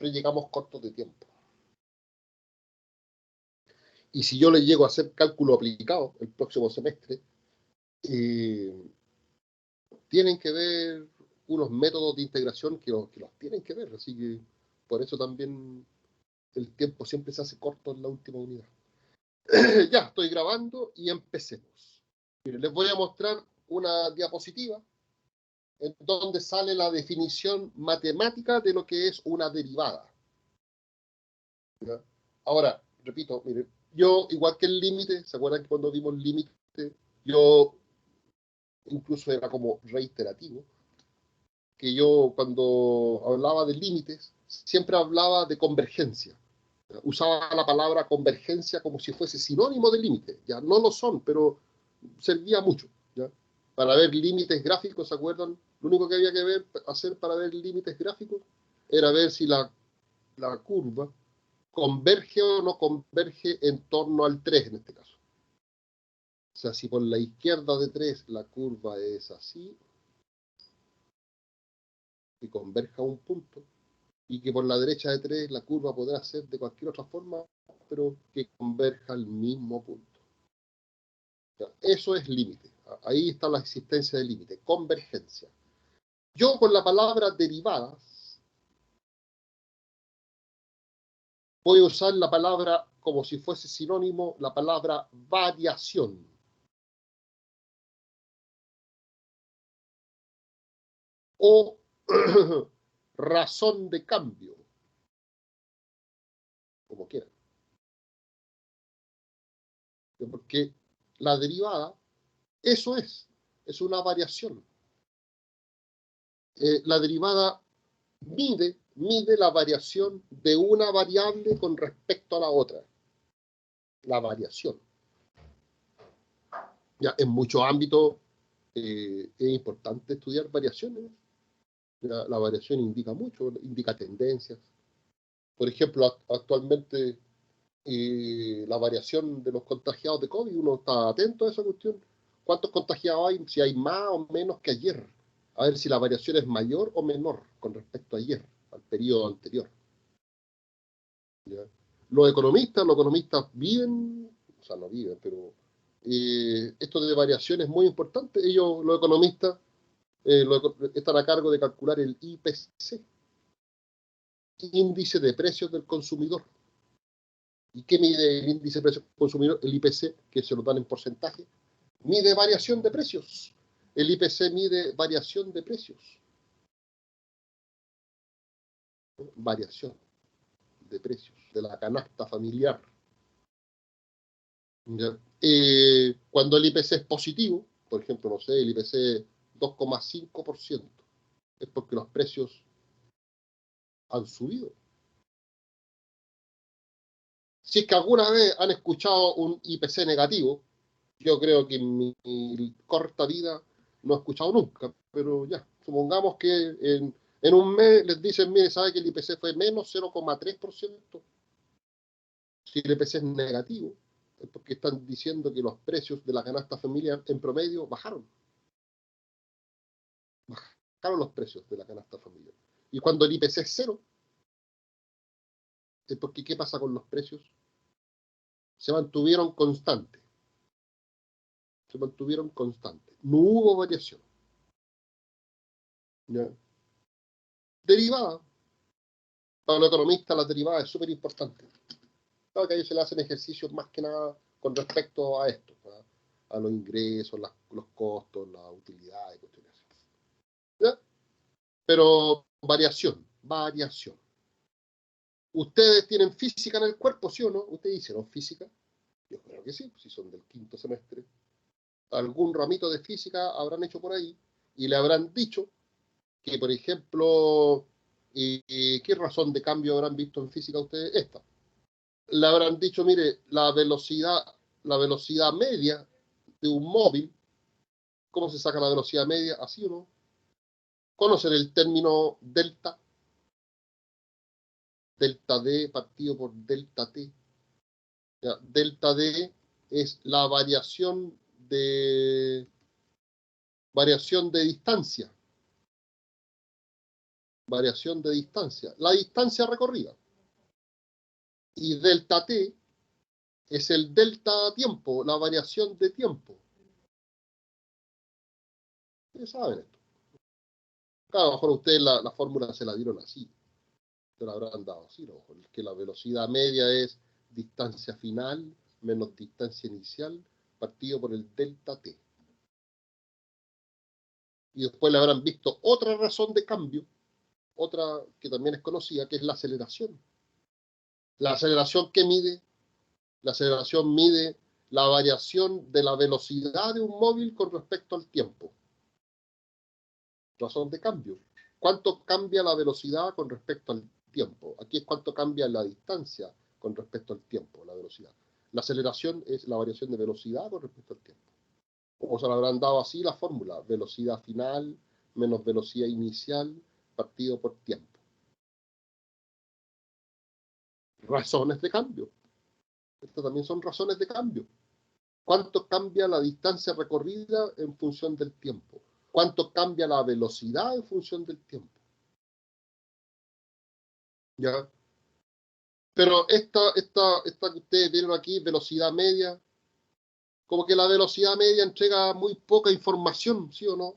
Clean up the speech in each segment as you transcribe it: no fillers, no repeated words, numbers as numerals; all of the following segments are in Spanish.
llegamos cortos de tiempo. Y si yo le llego a hacer cálculo aplicado el próximo semestre, tienen que ver unos métodos de integración que los tienen que ver. Así que por eso también el tiempo siempre se hace corto en la última unidad. Ya, estoy grabando y empecemos. Miren, les voy a mostrar una diapositiva en donde sale la definición matemática de lo que es una derivada. ¿Ya? Ahora, repito, miren, yo, igual que el límite, ¿se acuerdan que cuando vimos límite, yo incluso era como reiterativo, que yo cuando hablaba de límites, siempre hablaba de convergencia. Usaba la palabra convergencia como si fuese sinónimo de límite. Ya no lo son, pero servía mucho. ¿Ya? Para ver límites gráficos, ¿se acuerdan? Lo único que había que hacer para ver límites gráficos era ver si la curva converge o no converge en torno al 3 en este caso. O sea, si por la izquierda de 3 la curva es así, y converja a un punto, y que por la derecha de 3 la curva podrá ser de cualquier otra forma, pero que converja al mismo punto. O sea, eso es límite. Ahí está la existencia del límite, convergencia. Yo con la palabra derivadas voy a usar la palabra como si fuese sinónimo, la palabra variación. O razón de cambio, como quieran. Porque la derivada, eso es una variación. La derivada mide la variación de una variable con respecto a la otra. La variación. Ya, en muchos ámbitos es importante estudiar variaciones. La variación indica mucho, indica tendencias. Por ejemplo, actualmente la variación de los contagiados de COVID, uno está atento a esa cuestión. ¿Cuántos contagiados hay? Si hay más o menos que ayer. A ver si la variación es mayor o menor con respecto a ayer, al periodo anterior. ¿Ya? Los economistas viven, o sea, no viven, pero esto de variación es muy importante. Ellos, los economistas, están a cargo de calcular el IPC, índice de precios del consumidor. ¿Y qué mide el índice de precios del consumidor? El IPC, que se lo dan en porcentaje, mide variación de precios. El IPC mide variación de precios. Variación de precios de la canasta familiar. Cuando el IPC es positivo, por ejemplo, no sé, el IPC 2,5%, es porque los precios han subido. Si es que alguna vez han escuchado un IPC negativo, yo creo que en mi corta vida no he escuchado nunca, pero ya, supongamos que en un mes les dicen, mire, ¿sabe que el IPC fue menos 0,3%? Si el IPC es negativo, es porque están diciendo que los precios de la canasta familiar en promedio bajaron. Bajaron los precios de la canasta familiar. Y cuando el IPC es cero, es porque ¿qué pasa con los precios? Se mantuvieron constantes. Se mantuvieron constantes. No hubo variación. ¿Ya? Derivada. Para los economistas la derivada es súper importante. Claro que a ellos se le hacen ejercicios más que nada con respecto a esto, ¿verdad? A los ingresos, los costos, la utilidad y cuestiones así. ¿Ya? Pero variación. ¿Ustedes tienen física en el cuerpo, sí o no? ¿Ustedes hicieron física? Yo creo que sí, si son del quinto semestre. Algún ramito de física habrán hecho por ahí y le habrán dicho que, por ejemplo, ¿qué razón de cambio habrán visto en física ustedes? Esta. Le habrán dicho, mire, la velocidad media de un móvil, ¿cómo se saca la velocidad media? ¿Así o no? ¿Conocen el término delta? Delta D partido por delta T. Ya, delta D es la variación de distancia. variación de distancia, la distancia recorrida. Y delta t es el delta tiempo, la variación de tiempo. Ustedes saben esto. Claro, a lo mejor ustedes la fórmula se la dieron así, se la habrán dado así, ¿no? Que la velocidad media es distancia final menos distancia inicial partido por el delta t. Y después le habrán visto otra razón de cambio, otra que también es conocida, que es la aceleración. La aceleración, ¿qué mide? La aceleración mide la variación de la velocidad de un móvil con respecto al tiempo. Razón de cambio. ¿Cuánto cambia la velocidad con respecto al tiempo? Aquí es cuánto cambia la distancia con respecto al tiempo, la velocidad. La aceleración es la variación de velocidad con respecto al tiempo. O se le habrán dado así la fórmula, velocidad final menos velocidad inicial partido por tiempo. Razones de cambio. Estas también son razones de cambio. ¿Cuánto cambia la distancia recorrida en función del tiempo? ¿Cuánto cambia la velocidad en función del tiempo? ¿Ya? Pero esta que ustedes vieron aquí, velocidad media, como que la velocidad media entrega muy poca información, ¿sí o no?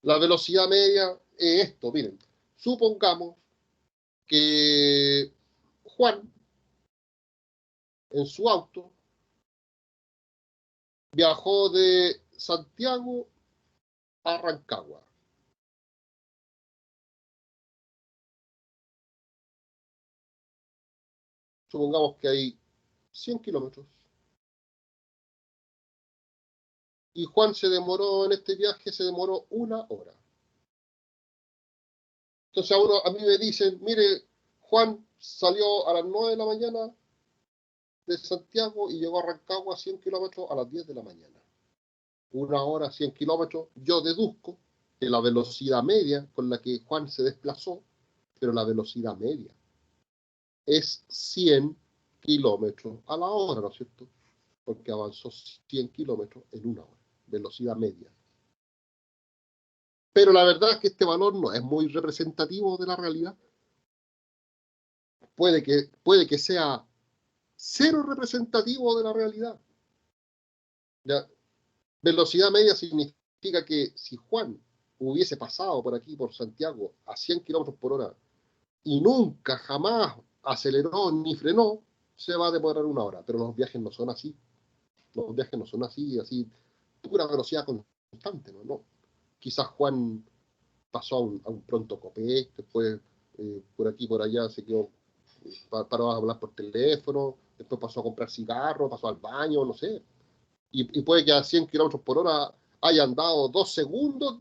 La velocidad media es esto, miren. Supongamos que Juan, en su auto, viajó de Santiago a Rancagua. Supongamos que hay 100 kilómetros. Y Juan se demoró en este viaje, se demoró 1 hora. Entonces a mí me dicen, mire, Juan salió a las 9 de la mañana de Santiago y llegó a Rancagua a 100 kilómetros a las 10 de la mañana. 1 hora, 100 kilómetros. Yo deduzco que la velocidad media con la que Juan se desplazó, pero la velocidad media es 100 kilómetros a la hora, ¿no es cierto? Porque avanzó 100 kilómetros en 1 hora, velocidad media. Pero la verdad es que este valor no es muy representativo de la realidad. Puede que sea cero representativo de la realidad. ¿Ya? Velocidad media significa que si Juan hubiese pasado por aquí, por Santiago, a 100 kilómetros por hora y nunca, jamás aceleró ni frenó, se va a demorar 1 hora. Pero los viajes no son así. Los viajes no son así, pura velocidad constante, ¿no? Quizás Juan pasó a un pronto Copec, después por aquí por allá se quedó, paró a hablar por teléfono, después pasó a comprar cigarros, pasó al baño, no sé. Y puede que a 100 kilómetros por hora hayan dado 2 segundos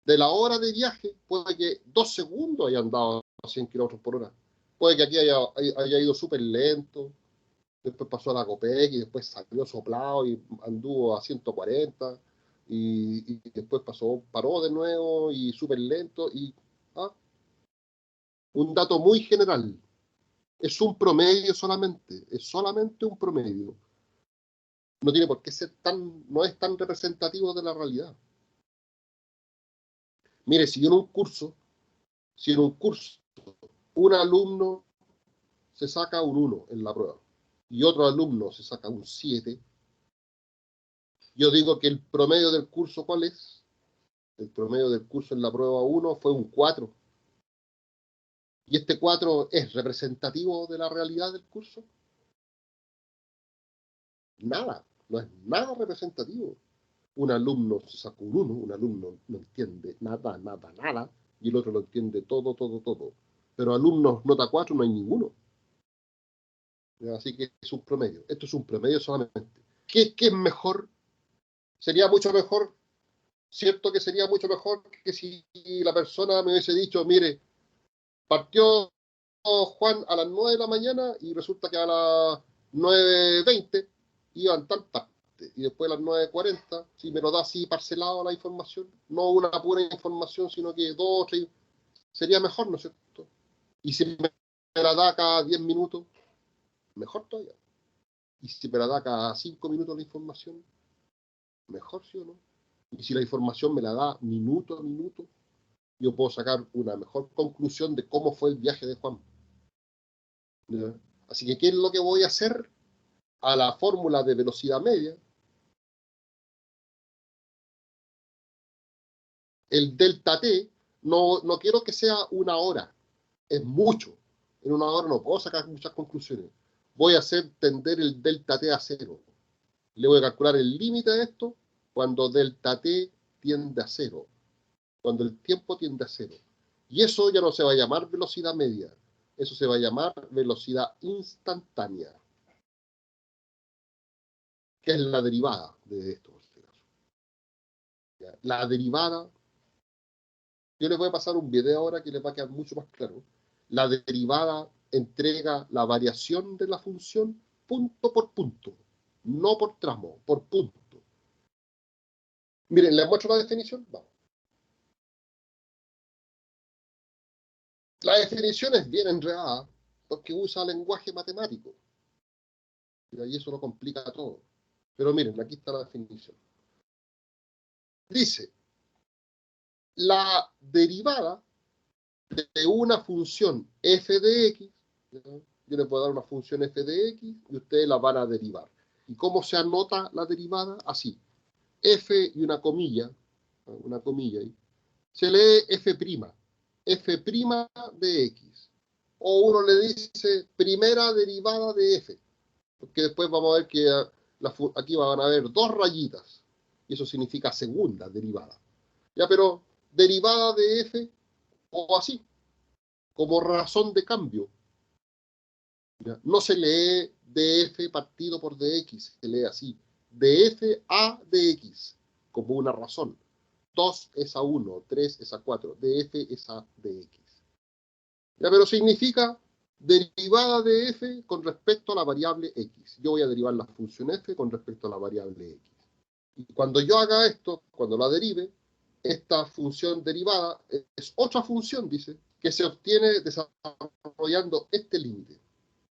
de la hora de viaje, puede que 2 segundos hayan dado a 100 kilómetros por hora. Puede que aquí haya ido súper lento, después pasó a la Copec y después salió soplado y anduvo a 140 y después paró de nuevo y súper lento ¿ah? Un dato muy general, es un promedio solamente, es solamente un promedio. No tiene por qué ser no es tan representativo de la realidad. Mire, si en un curso un alumno se saca un 1 en la prueba y otro alumno se saca un 7, yo digo que el promedio del curso, ¿cuál es? El promedio del curso en la prueba 1 fue un 4. ¿Y este 4 es representativo de la realidad del curso? Nada, no es nada representativo. Un alumno se sacó un 1, un alumno no entiende nada, y el otro lo entiende todo. Pero alumnos nota 4 no hay ninguno. Así que es un promedio. Esto es un promedio solamente. ¿Qué es mejor? Sería mucho mejor, cierto que sería mucho mejor que si la persona me hubiese dicho, mire, partió Juan a las 9 de la mañana y resulta que a las 9:20 iban tal parte. Y después a las 9:40, si me lo da así parcelado la información, no una pura información, sino que 2 o 3, sería mejor, ¿no es cierto? Y si me la da cada 10 minutos, mejor todavía. Y si me la da cada 5 minutos la información, mejor, ¿sí o no? Y si la información me la da minuto a minuto, yo puedo sacar una mejor conclusión de cómo fue el viaje de Juan. ¿Ya? Así que, ¿qué es lo que voy a hacer? A la fórmula de velocidad media, el delta t, no quiero que sea una hora, es mucho. En una hora no puedo sacar muchas conclusiones. Voy a hacer tender el delta t a cero. Le voy a calcular el límite de esto cuando delta t tiende a cero, cuando el tiempo tiende a cero. Y eso ya no se va a llamar velocidad media, eso se va a llamar velocidad instantánea, que es la derivada de esto. La derivada, yo les voy a pasar un video ahora que les va a quedar mucho más claro. La derivada entrega la variación de la función punto por punto, no por tramo, por punto. Miren, les muestro la definición. Vamos. La definición es bien enredada porque usa lenguaje matemático. Y eso lo complica todo. Pero miren, aquí está la definición. Dice, la derivada de una función f de x, ¿no? Yo le puedo dar una función f de x y ustedes la van a derivar. ¿Y cómo se anota la derivada? Así. F y una comilla ahí. Se lee f', f' de x. O uno le dice primera derivada de f, porque después vamos a ver que aquí van a haber dos rayitas, y eso significa segunda derivada. Ya, pero derivada de f, o así, como razón de cambio. ¿Ya? No se lee df partido por dx, se lee así, df a dx, como una razón. 2 es a 1, 3 es a 4, df es a dx. ¿Ya? Pero significa derivada de f con respecto a la variable x. Yo voy a derivar la función f con respecto a la variable x. Y cuando yo haga esto, cuando la derive, esta función derivada es otra función, dice, que se obtiene desarrollando este límite.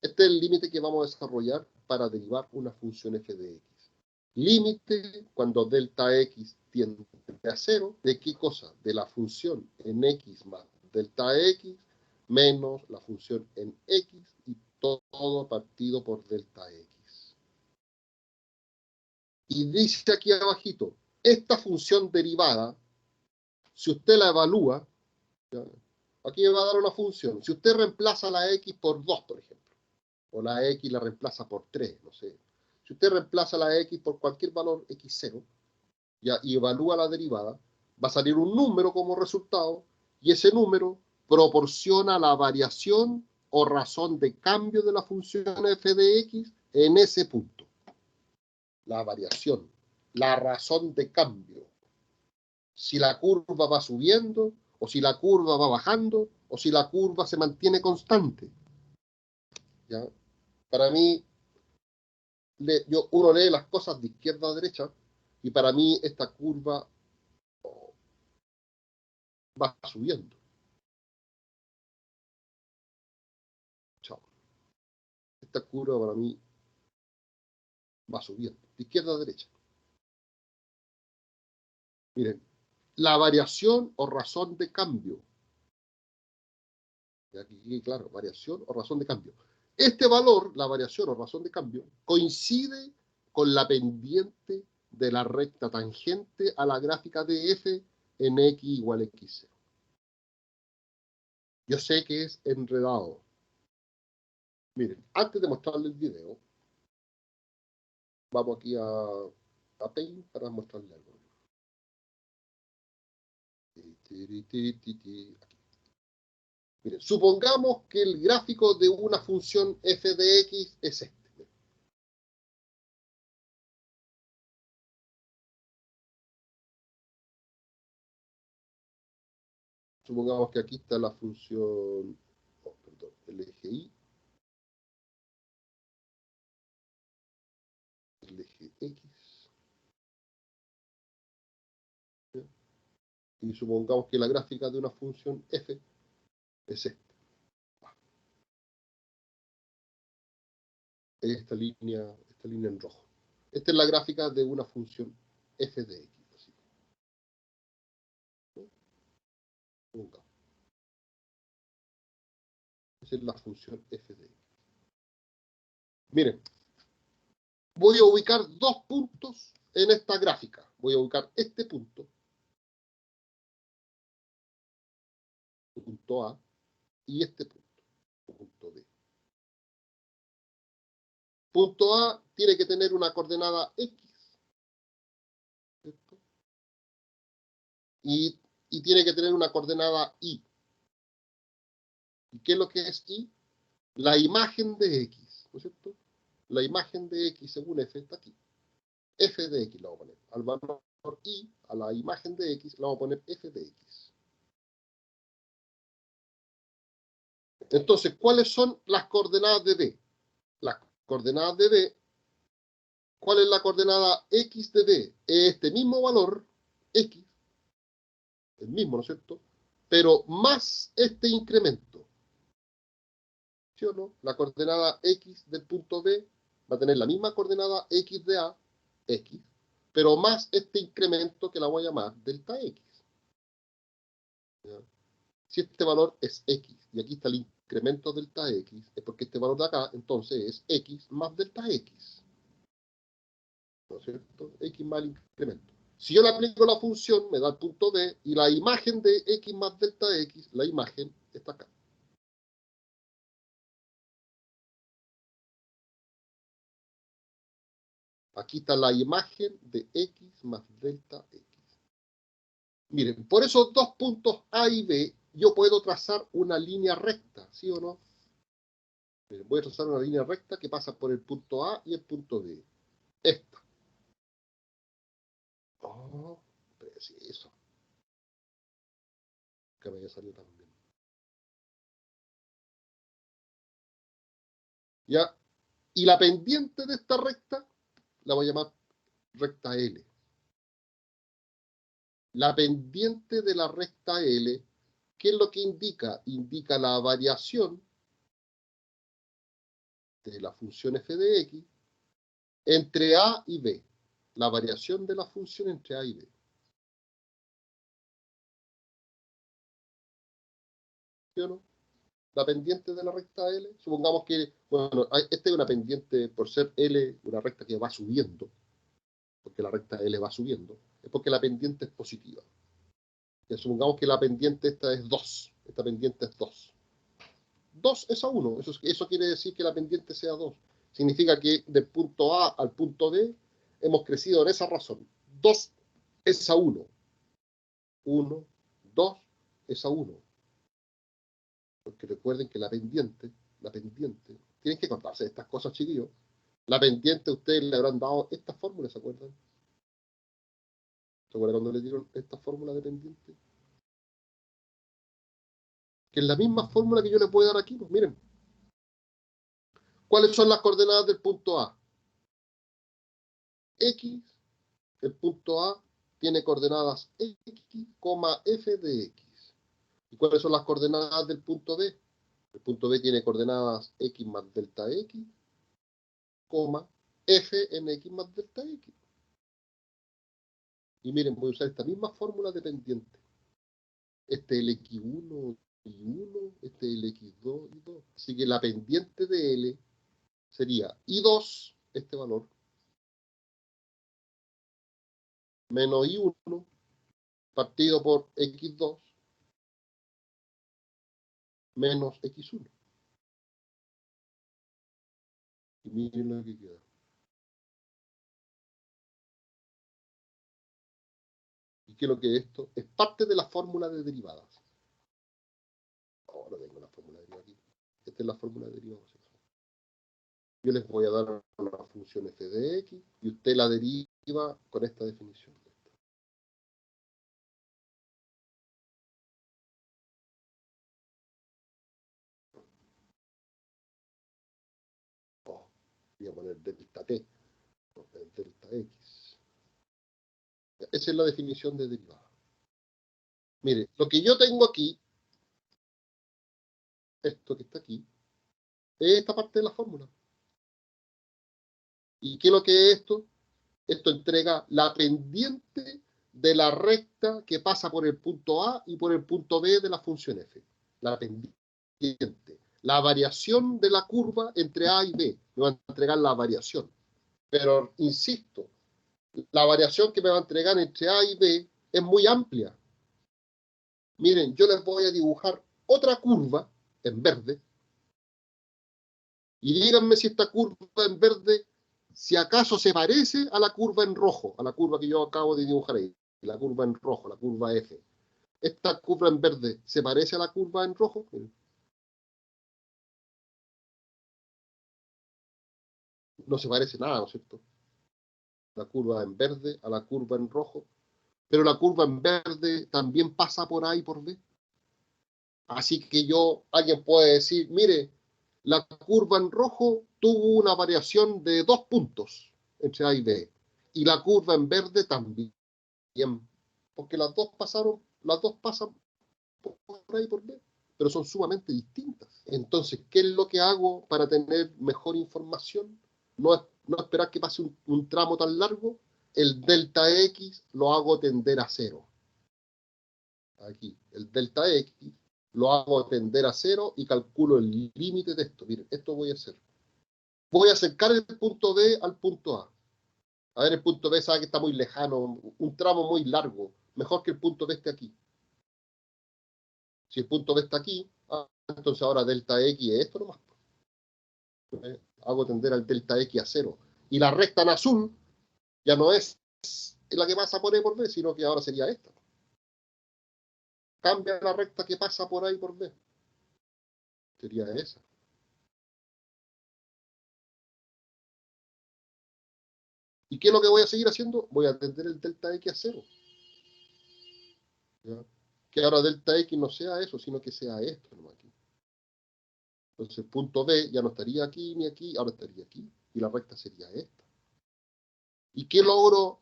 Este es el límite que vamos a desarrollar para derivar una función f de x. Límite cuando delta x tiende a cero, ¿de qué cosa? De la función en x más delta x menos la función en x y todo partido por delta x. Y dice aquí abajito, esta función derivada, si usted la evalúa, ¿ya? Aquí me va a dar una función. Si usted reemplaza la x por 2, por ejemplo, o la x la reemplaza por 3, no sé. Si usted reemplaza la x por cualquier valor x0, ¿ya? Y evalúa la derivada, va a salir un número como resultado, y ese número proporciona la variación o razón de cambio de la función f de x en ese punto. La variación, la razón de cambio. Si la curva va subiendo, o si la curva va bajando, o si la curva se mantiene constante. ¿Ya? Para mí, uno lee las cosas de izquierda a derecha, y para mí esta curva va subiendo. Chao. Esta curva para mí va subiendo, de izquierda a derecha. Miren, la variación o razón de cambio. Y aquí, claro, variación o razón de cambio. Este valor, la variación o razón de cambio, coincide con la pendiente de la recta tangente a la gráfica de f en x igual a x0. Yo sé que es enredado. Miren, antes de mostrarles el video, vamos aquí a Paint para mostrarles algo. Aquí. Miren, supongamos que el gráfico de una función f de x es este. Supongamos que aquí está la función, perdón, el eje y, el eje x. ¿Ya? Y supongamos que la gráfica de una función f es esta. Esta línea en rojo. Esta es la gráfica de una función f de x. Así. Supongamos. Esa es la función f de x. Miren, voy a ubicar dos puntos en esta gráfica. Voy a ubicar este punto, punto A, y este punto, punto B. Punto A tiene que tener una coordenada X, ¿cierto? Y tiene que tener una coordenada Y. ¿Y qué es lo que es Y? La imagen de X, ¿no es cierto? La imagen de X según F está aquí. F de X la vamos a poner. Al valor Y, a la imagen de X, la vamos a poner F de X. Entonces, ¿cuáles son las coordenadas de B? Las coordenadas de B, ¿cuál es la coordenada X de B? Este mismo valor, X, el mismo, ¿no es cierto? Pero más este incremento. ¿Sí o no? La coordenada X del punto B va a tener la misma coordenada X de A, X, pero más este incremento que la voy a llamar delta X. ¿Ya? Si este valor es X, y aquí está el incremento delta X, es porque este valor de acá, entonces, es X más delta X. ¿No es cierto? X más el incremento. Si yo le aplico la función, me da el punto B, y la imagen de X más delta X, la imagen está acá. Aquí está la imagen de X más delta X. Miren, por esos dos puntos A y B, yo puedo trazar una línea recta, ¿sí o no? Miren, voy a trazar una línea recta que pasa por el punto A y el punto B. Esta. Oh, preciso. Que me haya salido también. ¿Ya? Y la pendiente de esta recta la voy a llamar recta L. La pendiente de la recta L, ¿qué es lo que indica? Indica la variación de la función f de x entre A y B. La variación de la función entre A y B. ¿Sí o no? La pendiente de la recta L, supongamos que, bueno, esta es una pendiente por ser L, una recta que va subiendo, porque la recta L va subiendo, es porque la pendiente es positiva. Ya supongamos que la pendiente esta es 2, esta pendiente es 2. 2 es a 1, eso quiere decir que la pendiente sea 2. Significa que del punto A al punto B hemos crecido en esa razón. 2 es a 1. 1, 2 es a 1. Porque recuerden que la pendiente, tienen que contarse estas cosas, chiquillos. La pendiente, ustedes le habrán dado esta fórmula, ¿se acuerdan? ¿Se acuerdan cuando le dieron esta fórmula de pendiente? Que es la misma fórmula que yo le puedo dar aquí, pues miren. ¿Cuáles son las coordenadas del punto A? X, el punto A tiene coordenadas X, f de X. ¿Y cuáles son las coordenadas del punto B? El punto B tiene coordenadas X más delta X, f en X más delta X. Y miren, voy a usar esta misma fórmula de pendiente. Este es el X1 y 1, este es el X2 y 2. Así que la pendiente de L sería I2, este valor, menos I1, partido por X2, menos X1. Y miren lo que queda. ¿Y qué es lo que es esto? Es parte de la fórmula de derivadas. Ahora tengo la fórmula de derivadas aquí. Esta es la fórmula de derivadas. Yo les voy a dar una función f de x y usted la deriva con esta definición. Oh, voy a poner delta t, delta x. Esa es la definición de derivada. Mire, lo que yo tengo aquí, esto que está aquí, es esta parte de la fórmula. ¿Y qué es lo que es esto? Esto entrega la pendiente de la recta que pasa por el punto A y por el punto B de la función f. La pendiente. La variación de la curva entre A y B. Me va a entregar la variación. Pero, insisto, la variación que me va a entregar entre A y B es muy amplia. Miren, yo les voy a dibujar otra curva en verde. Y díganme si esta curva en verde, si acaso se parece a la curva en rojo, a la curva que yo acabo de dibujar ahí. La curva en rojo, la curva F. Esta curva en verde, ¿se parece a la curva en rojo? No se parece nada, ¿no es cierto? La curva en verde a la curva en rojo. Pero la curva en verde también pasa por A y por B. Así que alguien puede decir, mire, la curva en rojo tuvo una variación de 2 puntos entre A y B. Y la curva en verde también. Porque las dos pasan por A y por B, pero son sumamente distintas. Entonces, ¿qué es lo que hago para tener mejor información? No esperar que pase un tramo tan largo. El delta X lo hago tender a cero. Aquí, el delta X lo hago tender a cero y calculo el límite de esto. Miren, esto voy a hacer. Voy a acercar el punto B al punto A. A ver, el punto B sabe que está muy lejano, un tramo muy largo. Mejor que el punto B esté aquí. Si el punto B está aquí, entonces ahora delta X es esto nomás. Hago tender al delta X a cero. Y la recta en azul ya no es la que pasa por E por B, sino que ahora sería esta. Cambia la recta que pasa por A y por B. Sería esa. ¿Y qué es lo que voy a seguir haciendo? Voy a tender el delta X a cero. ¿Ya? Que ahora delta X no sea eso, sino que sea esto nomás aquí. Entonces el punto B ya no estaría aquí ni aquí, ahora estaría aquí. Y la recta sería esta. ¿Y qué logro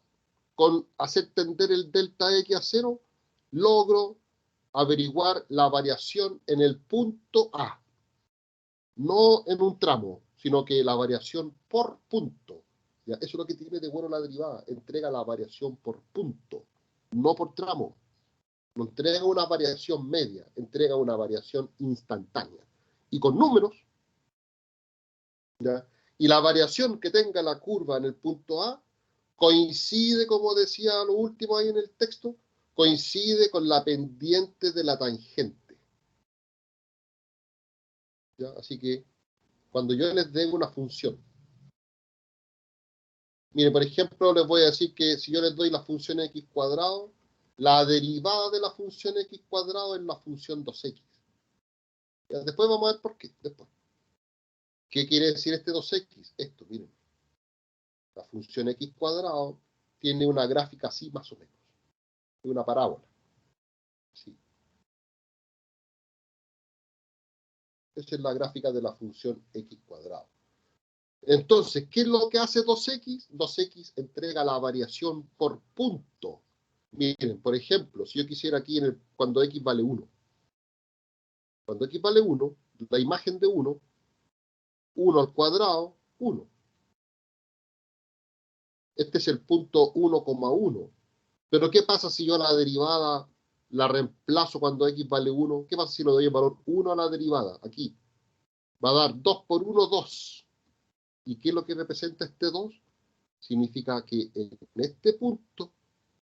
con hacer tender el delta X a cero? Logro averiguar la variación en el punto A. No en un tramo, sino que la variación por punto. ¿Ya? Eso es lo que tiene de bueno la derivada. Entrega la variación por punto, no por tramo. No entrega una variación media, entrega una variación instantánea. Y con números, ¿ya? Y la variación que tenga la curva en el punto A coincide, como decía lo último ahí en el texto, coincide con la pendiente de la tangente. ¿Ya? Así que cuando yo les dé una función, mire, por ejemplo, les voy a decir que si yo les doy la función x cuadrado, la derivada de la función x cuadrado es la función 2x. ¿Ya? Después vamos a ver por qué. Después. ¿Qué quiere decir este 2x? Esto, miren. La función x cuadrado tiene una gráfica así más o menos. Una parábola. ¿Sí? Esa es la gráfica de la función x cuadrado. Entonces, ¿qué es lo que hace 2x? 2x entrega la variación por punto. Miren, por ejemplo, si yo quisiera aquí cuando x vale 1. Cuando x vale 1, la imagen de 1 al cuadrado, 1. Este es el punto 1,1. Pero ¿qué pasa si yo la derivada la reemplazo cuando x vale 1? ¿Qué pasa si le doy el valor 1 a la derivada? Aquí. Va a dar 2 por 1, 2. ¿Y qué es lo que representa este 2? Significa que en este punto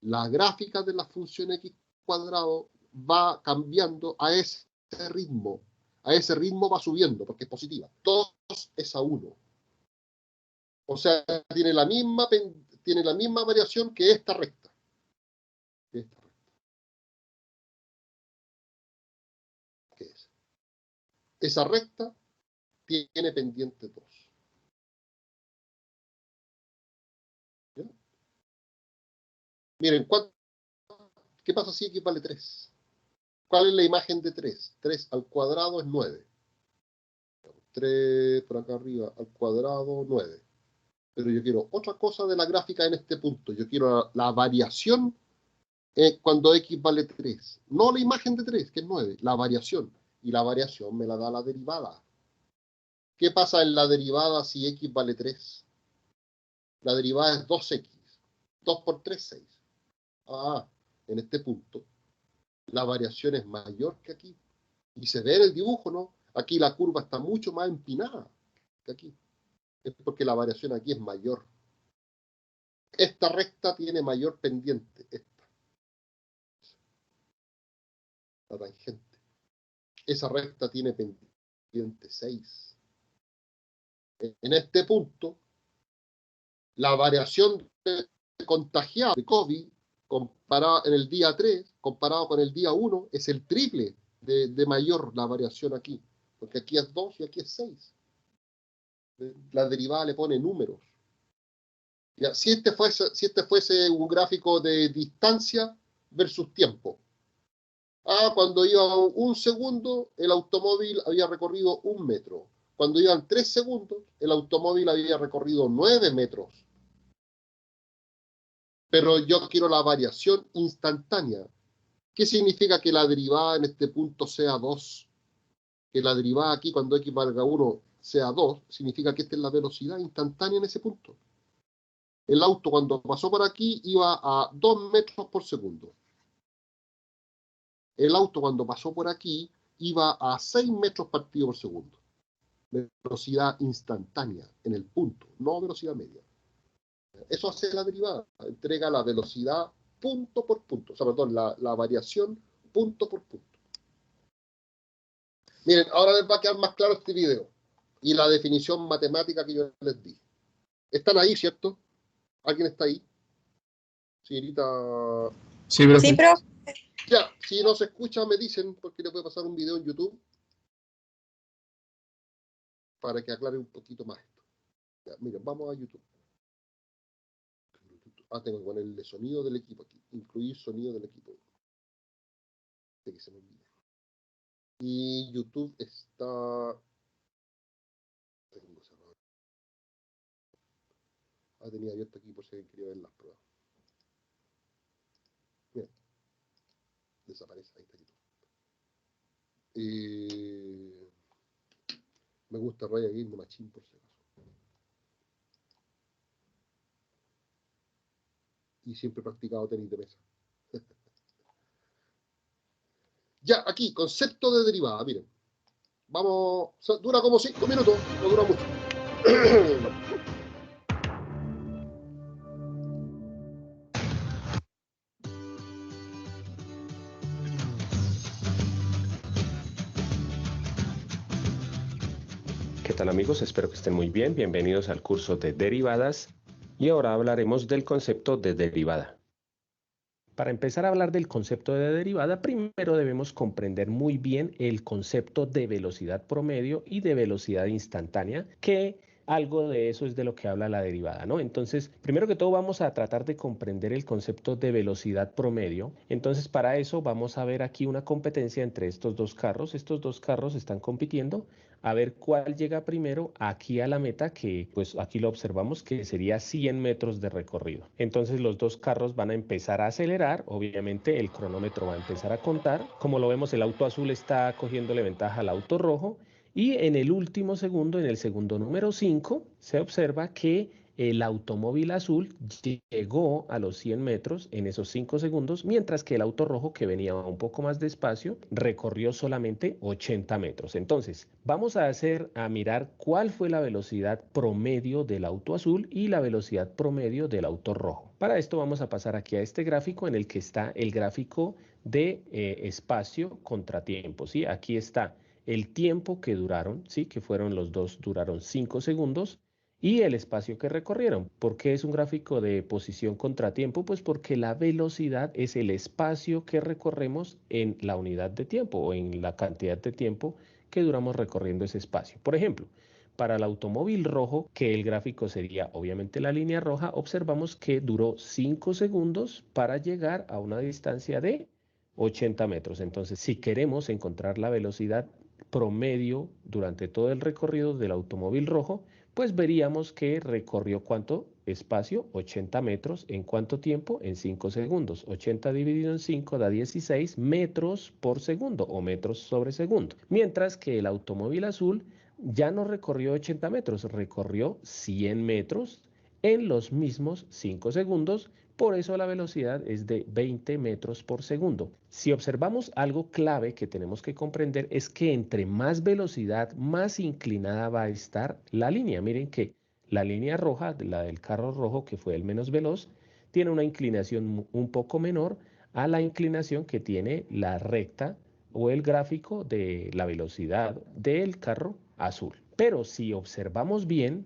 la gráfica de la función x cuadrado va cambiando a ese ritmo. A ese ritmo va subiendo porque es positiva. 2 es a 1. O sea, tiene la misma variación que esta recta. ¿Qué es? Esa recta tiene pendiente 2. ¿Ya? Miren, ¿qué pasa si x vale 3? ¿Cuál es la imagen de 3? 3 al cuadrado es 9. 3 por acá arriba al cuadrado, 9. Pero yo quiero otra cosa de la gráfica en este punto. Yo quiero la variación cuando x vale 3. No la imagen de 3, que es 9, la variación. Y la variación me la da la derivada. ¿Qué pasa en la derivada si x vale 3? La derivada es 2x. 2 por 3, 6. en este punto, la variación es mayor que aquí. Y se ve en el dibujo, ¿no? Aquí la curva está mucho más empinada que aquí. Es porque la variación aquí es mayor. Esta recta tiene mayor pendiente, la tangente. Esa recta tiene pendiente 6. En este punto, la variación de contagiado de COVID comparado en el día 3, comparado con el día 1, es el triple de mayor la variación aquí. Porque aquí es 2 y aquí es 6. La derivada le pone números. Ya, si este fuese un gráfico de distancia versus tiempo. Cuando iba 1 segundo, el automóvil había recorrido 1 metro. Cuando iban 3 segundos, el automóvil había recorrido 9 metros. Pero yo quiero la variación instantánea. ¿Qué significa que la derivada en este punto sea 2? Que la derivada aquí, cuando x valga 1, sea 2, significa que esta es la velocidad instantánea en ese punto. El auto cuando pasó por aquí iba a 2 metros por segundo. El auto cuando pasó por aquí iba a 6 metros partido por segundo. Velocidad instantánea en el punto, no velocidad media. Eso hace la derivada, entrega la velocidad punto por punto, o sea, perdón, la variación punto por punto. Miren, ahora les va a quedar más claro este video y la definición matemática que yo les di. ¿Están ahí, cierto? ¿Alguien está ahí? Señorita. Sí, profe. Sí, profe. Ya, si no se escucha, me dicen, porque les voy a pasar un video en YouTube para que aclare un poquito más esto. Ya, miren, vamos a YouTube. Tengo que ponerle sonido del equipo aquí. Incluir sonido del equipo. De que se me olvide. Y YouTube está. Tengo cerrado. Tenía abierto aquí por si alguien quería ver las pruebas. Bien. Desaparece. Ahí está YouTube. Me gusta Raya Game Machine por si acaso. Y siempre he practicado tenis de mesa. Ya, aquí, concepto de derivada, miren. Vamos, dura como 5 minutos, no dura mucho. ¿Qué tal amigos? Espero que estén muy bien. Bienvenidos al curso de derivadas y ahora hablaremos del concepto de derivada. Para empezar a hablar del concepto de derivada, primero debemos comprender muy bien el concepto de velocidad promedio y de velocidad instantánea, que algo de eso es de lo que habla la derivada, ¿no? Entonces, primero que todo vamos a tratar de comprender el concepto de velocidad promedio. Entonces, para eso vamos a ver aquí una competencia entre estos dos carros. Estos dos carros están compitiendo a ver cuál llega primero aquí a la meta, que pues aquí lo observamos que sería 100 metros de recorrido. Entonces los dos carros van a empezar a acelerar, obviamente el cronómetro va a empezar a contar. Como lo vemos, el auto azul está cogiéndole ventaja al auto rojo y en el último segundo, en el segundo número 5, se observa que el automóvil azul llegó a los 100 metros en esos 5 segundos, mientras que el auto rojo, que venía un poco más despacio, recorrió solamente 80 metros. Entonces, vamos a mirar cuál fue la velocidad promedio del auto azul y la velocidad promedio del auto rojo. Para esto vamos a pasar aquí a este gráfico en el que está el gráfico de espacio contra tiempo, ¿sí? Aquí está el tiempo que duraron, ¿sí? Que fueron los dos, duraron 5 segundos. Y el espacio que recorrieron. ¿Por qué es un gráfico de posición contra tiempo? Pues porque la velocidad es el espacio que recorremos en la unidad de tiempo o en la cantidad de tiempo que duramos recorriendo ese espacio. Por ejemplo, para el automóvil rojo, que el gráfico sería obviamente la línea roja, observamos que duró 5 segundos para llegar a una distancia de 80 metros. Entonces, si queremos encontrar la velocidad promedio durante todo el recorrido del automóvil rojo, pues veríamos que recorrió ¿cuánto espacio? 80 metros. ¿En cuánto tiempo? En 5 segundos. 80 dividido en 5 da 16 metros por segundo o metros sobre segundo. Mientras que el automóvil azul ya no recorrió 80 metros, recorrió 100 metros en los mismos 5 segundos, Por eso la velocidad es de 20 metros por segundo. Si observamos algo clave que tenemos que comprender es que entre más velocidad, más inclinada va a estar la línea. Miren que la línea roja, la del carro rojo, que fue el menos veloz, tiene una inclinación un poco menor a la inclinación que tiene la recta o el gráfico de la velocidad del carro azul. Pero si observamos bien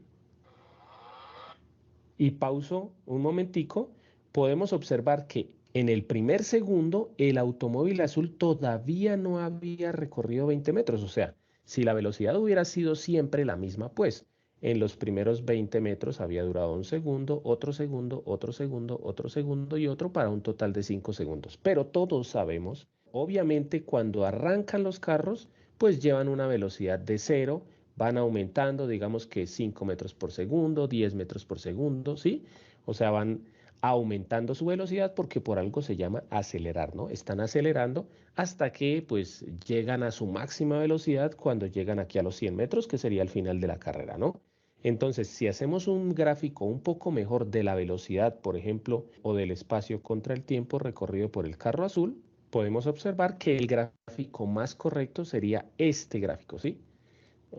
y pauso un momentico, podemos observar que en el primer segundo el automóvil azul todavía no había recorrido 20 metros. O sea, si la velocidad hubiera sido siempre la misma, pues en los primeros 20 metros había durado un segundo, otro segundo, otro segundo, otro segundo y otro para un total de 5 segundos. Pero todos sabemos, obviamente cuando arrancan los carros, pues llevan una velocidad de cero, van aumentando, digamos que 5 metros por segundo, 10 metros por segundo, ¿sí? O sea, van aumentando su velocidad porque por algo se llama acelerar, ¿no? Están acelerando hasta que pues llegan a su máxima velocidad cuando llegan aquí a los 100 metros, que sería el final de la carrera, ¿no? Entonces, si hacemos un gráfico un poco mejor de la velocidad, por ejemplo, o del espacio contra el tiempo recorrido por el carro azul, podemos observar que el gráfico más correcto sería este gráfico, ¿sí?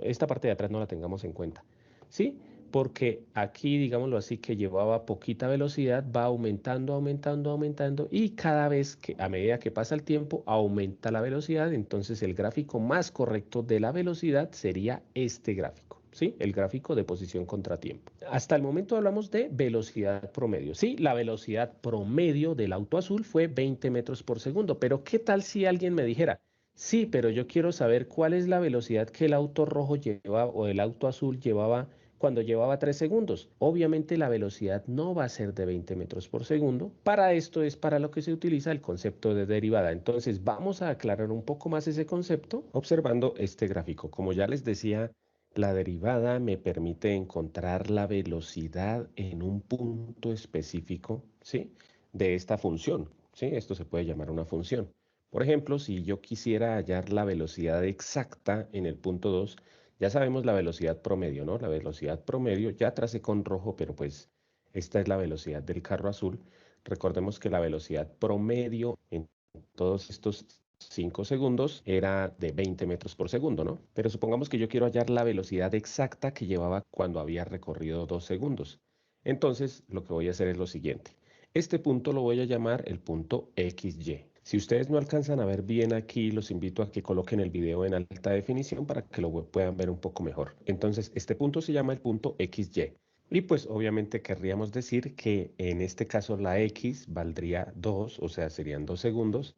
Esta parte de atrás no la tengamos en cuenta, ¿sí? Porque aquí, digámoslo así, que llevaba poquita velocidad, va aumentando, aumentando, aumentando y cada vez que, a medida que pasa el tiempo, aumenta la velocidad. Entonces el gráfico más correcto de la velocidad sería este gráfico, ¿sí? El gráfico de posición contra tiempo. Hasta el momento hablamos de velocidad promedio, ¿sí? La velocidad promedio del auto azul fue 20 metros por segundo, pero ¿qué tal si alguien me dijera, sí, pero yo quiero saber cuál es la velocidad que el auto rojo lleva o el auto azul llevaba cuando llevaba 3 segundos? Obviamente la velocidad no va a ser de 20 metros por segundo. Para esto es para lo que se utiliza el concepto de derivada. Entonces vamos a aclarar un poco más ese concepto observando este gráfico. Como ya les decía, la derivada me permite encontrar la velocidad en un punto específico, ¿sí? De esta función, ¿sí? Esto se puede llamar una función. Por ejemplo, si yo quisiera hallar la velocidad exacta en el punto 2, ya sabemos la velocidad promedio, ¿no? La velocidad promedio, ya tracé con rojo, pero pues esta es la velocidad del carro azul. Recordemos que la velocidad promedio en todos estos 5 segundos era de 20 metros por segundo, ¿no? Pero supongamos que yo quiero hallar la velocidad exacta que llevaba cuando había recorrido 2 segundos. Entonces, lo que voy a hacer es lo siguiente. Este punto lo voy a llamar el punto XY. Si ustedes no alcanzan a ver bien aquí, los invito a que coloquen el video en alta definición para que lo puedan ver un poco mejor. Entonces, este punto se llama el punto XY. Y pues obviamente querríamos decir que en este caso la X valdría 2, o sea, serían 2 segundos.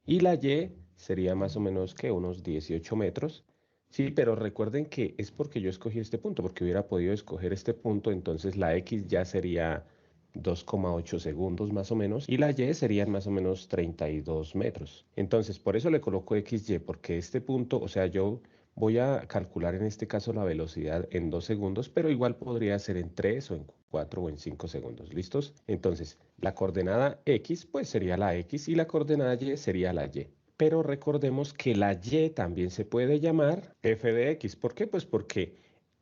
Y la Y sería más o menos que unos 18 metros. Sí, pero recuerden que es porque yo escogí este punto, porque hubiera podido escoger este punto, entonces la X ya sería 2,8 segundos más o menos y la Y serían más o menos 32 metros. Entonces, por eso le coloco XY, porque este punto, o sea, yo voy a calcular en este caso la velocidad en 2 segundos, pero igual podría ser en 3 o en 4 o en 5 segundos. ¿Listos? Entonces, la coordenada X pues sería la X y la coordenada Y sería la Y. Pero recordemos que la Y también se puede llamar f de x. ¿Por qué? Pues porque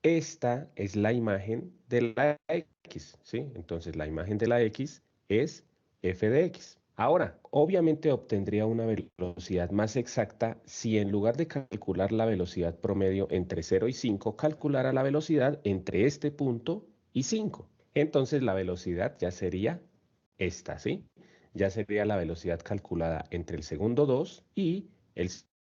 esta es la imagen de la x, ¿sí? Entonces la imagen de la x es f de x. Ahora, obviamente obtendría una velocidad más exacta si en lugar de calcular la velocidad promedio entre 0 y 5, calculara la velocidad entre este punto y 5. Entonces la velocidad ya sería esta, ¿sí? Ya sería la velocidad calculada entre el segundo 2 y el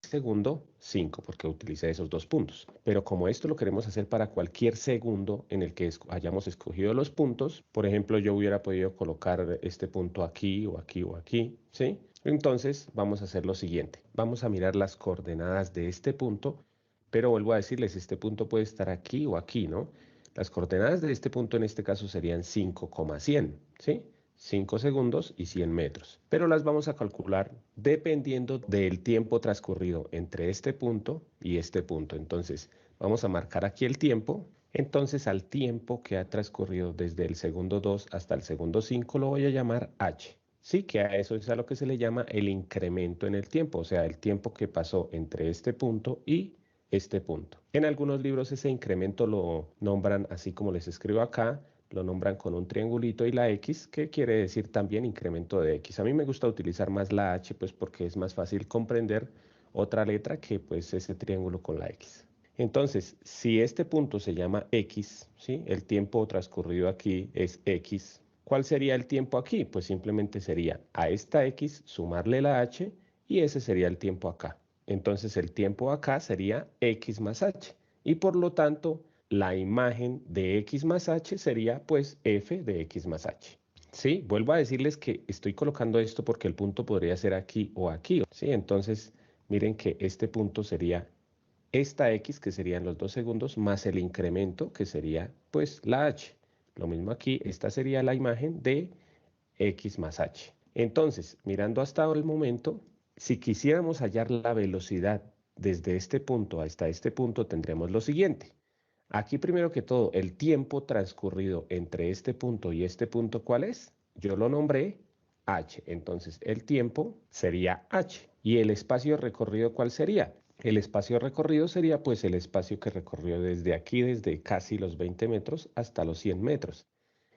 segundo 5, porque utilicé esos dos puntos. Pero como esto lo queremos hacer para cualquier segundo en el que hayamos escogido los puntos, por ejemplo, yo hubiera podido colocar este punto aquí o aquí o aquí, ¿sí? Entonces vamos a hacer lo siguiente. Vamos a mirar las coordenadas de este punto, pero vuelvo a decirles, este punto puede estar aquí o aquí, ¿no? Las coordenadas de este punto en este caso serían 5,100, ¿sí? 5 segundos y 100 metros. Pero las vamos a calcular dependiendo del tiempo transcurrido entre este punto y este punto. Entonces, vamos a marcar aquí el tiempo. Entonces, al tiempo que ha transcurrido desde el segundo 2 hasta el segundo 5 lo voy a llamar h. Sí, que a eso es a lo que se le llama el incremento en el tiempo, o sea, el tiempo que pasó entre este punto y este punto. En algunos libros ese incremento lo nombran así como les escribo acá, lo nombran con un triangulito, y la X, que quiere decir también incremento de X. A mí me gusta utilizar más la H, pues porque es más fácil comprender otra letra que pues ese triángulo con la X. Entonces, si este punto se llama X, ¿sí? El tiempo transcurrido aquí es X. ¿Cuál sería el tiempo aquí? Pues simplemente sería a esta X sumarle la H y ese sería el tiempo acá. Entonces el tiempo acá sería X más H y por lo tanto la imagen de X más H sería pues F de X más H. Sí, vuelvo a decirles que estoy colocando esto porque el punto podría ser aquí o aquí. Sí, entonces miren que este punto sería esta X, que serían los 2 segundos, más el incremento, que sería pues la H. Lo mismo aquí, esta sería la imagen de X más H. Entonces, mirando hasta el momento, si quisiéramos hallar la velocidad desde este punto hasta este punto, tendremos lo siguiente. Aquí primero que todo, el tiempo transcurrido entre este punto y este punto, ¿cuál es? Yo lo nombré H. Entonces, el tiempo sería H. ¿Y el espacio recorrido cuál sería? El espacio recorrido sería pues el espacio que recorrió desde aquí, desde casi los 20 metros hasta los 100 metros.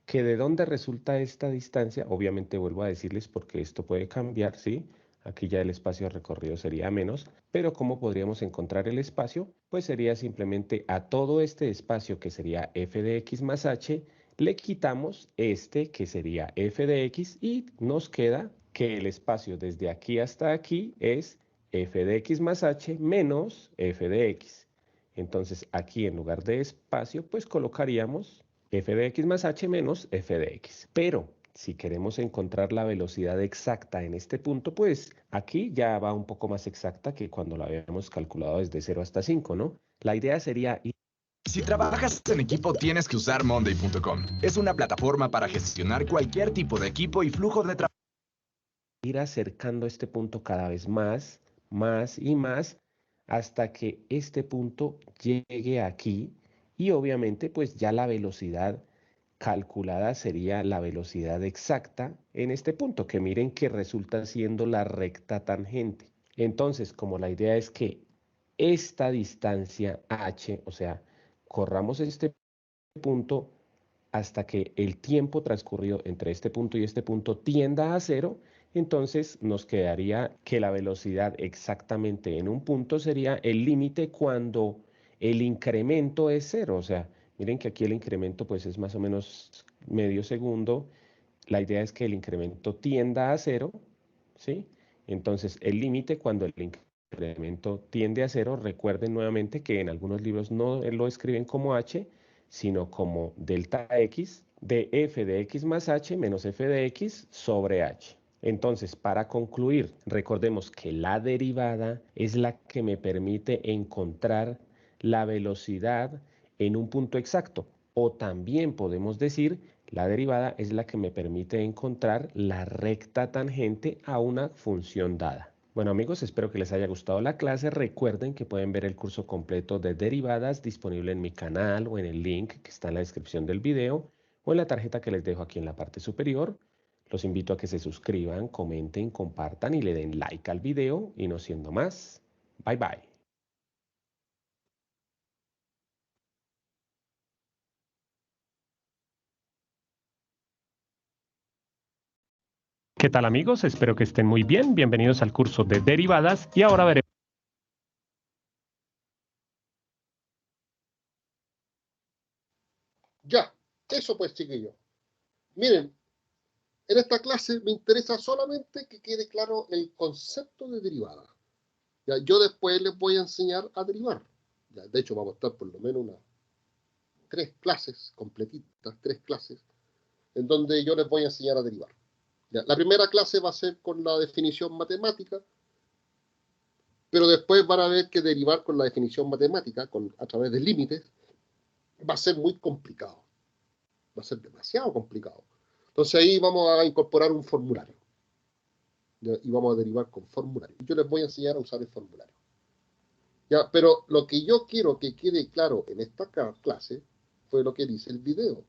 ¿Que de dónde resulta esta distancia? Obviamente vuelvo a decirles porque esto puede cambiar, ¿sí? Aquí ya el espacio recorrido sería menos, pero ¿cómo podríamos encontrar el espacio? Pues sería simplemente a todo este espacio que sería f de x más h, le quitamos este que sería f de x y nos queda que el espacio desde aquí hasta aquí es f de x más h menos f de x. Entonces aquí en lugar de espacio pues colocaríamos f de x más h menos f de x. Pero si queremos encontrar la velocidad exacta en este punto, pues aquí ya va un poco más exacta que cuando la habíamos calculado desde 0 hasta 5, ¿no? La idea sería Si trabajas en equipo, tienes que usar Monday.com. Es una plataforma para gestionar cualquier tipo de equipo y flujo de trabajo. ir acercando este punto cada vez más, más y más, hasta que este punto llegue aquí y obviamente pues ya la velocidad calculada sería la velocidad exacta en este punto, que miren que resulta siendo la recta tangente. Entonces, como la idea es que esta distancia h, o sea, corramos este punto hasta que el tiempo transcurrido entre este punto y este punto tienda a cero, entonces nos quedaría que la velocidad exactamente en un punto sería el límite cuando el incremento es cero. O sea, miren que aquí el incremento pues es más o menos medio segundo. La idea es que el incremento tienda a cero, ¿sí? Entonces el límite cuando el incremento tiende a cero, recuerden nuevamente que en algunos libros no lo escriben como h, sino como delta x de f de x más h menos f de x sobre h. Entonces, para concluir, recordemos que la derivada es la que me permite encontrar la velocidad en un punto exacto. O también podemos decir, la derivada es la que me permite encontrar la recta tangente a una función dada. Bueno amigos, espero que les haya gustado la clase. Recuerden que pueden ver el curso completo de derivadas disponible en mi canal o en el link que está en la descripción del video o en la tarjeta que les dejo aquí en la parte superior. Los invito a que se suscriban, comenten, compartan y le den like al video. Y no siendo más, bye bye. ¿Qué tal amigos? Espero que estén muy bien. Bienvenidos al curso de derivadas y ahora veremos. Ya, eso pues, chiquillos. Miren, en esta clase me interesa solamente que quede claro el concepto de derivada. Ya, yo después les voy a enseñar a derivar. Ya, de hecho, vamos a estar por lo menos unas 3 clases completitas, 3 clases, en donde yo les voy a enseñar a derivar. Ya, la primera clase va a ser con la definición matemática, pero después van a ver que derivar con la definición matemática, a través de límites, va a ser muy complicado. Va a ser demasiado complicado. Entonces ahí vamos a incorporar un formulario. ¿Ya? Y vamos a derivar con formulario. Yo les voy a enseñar a usar el formulario. ¿Ya? Pero lo que yo quiero que quede claro en esta clase fue lo que dice el video.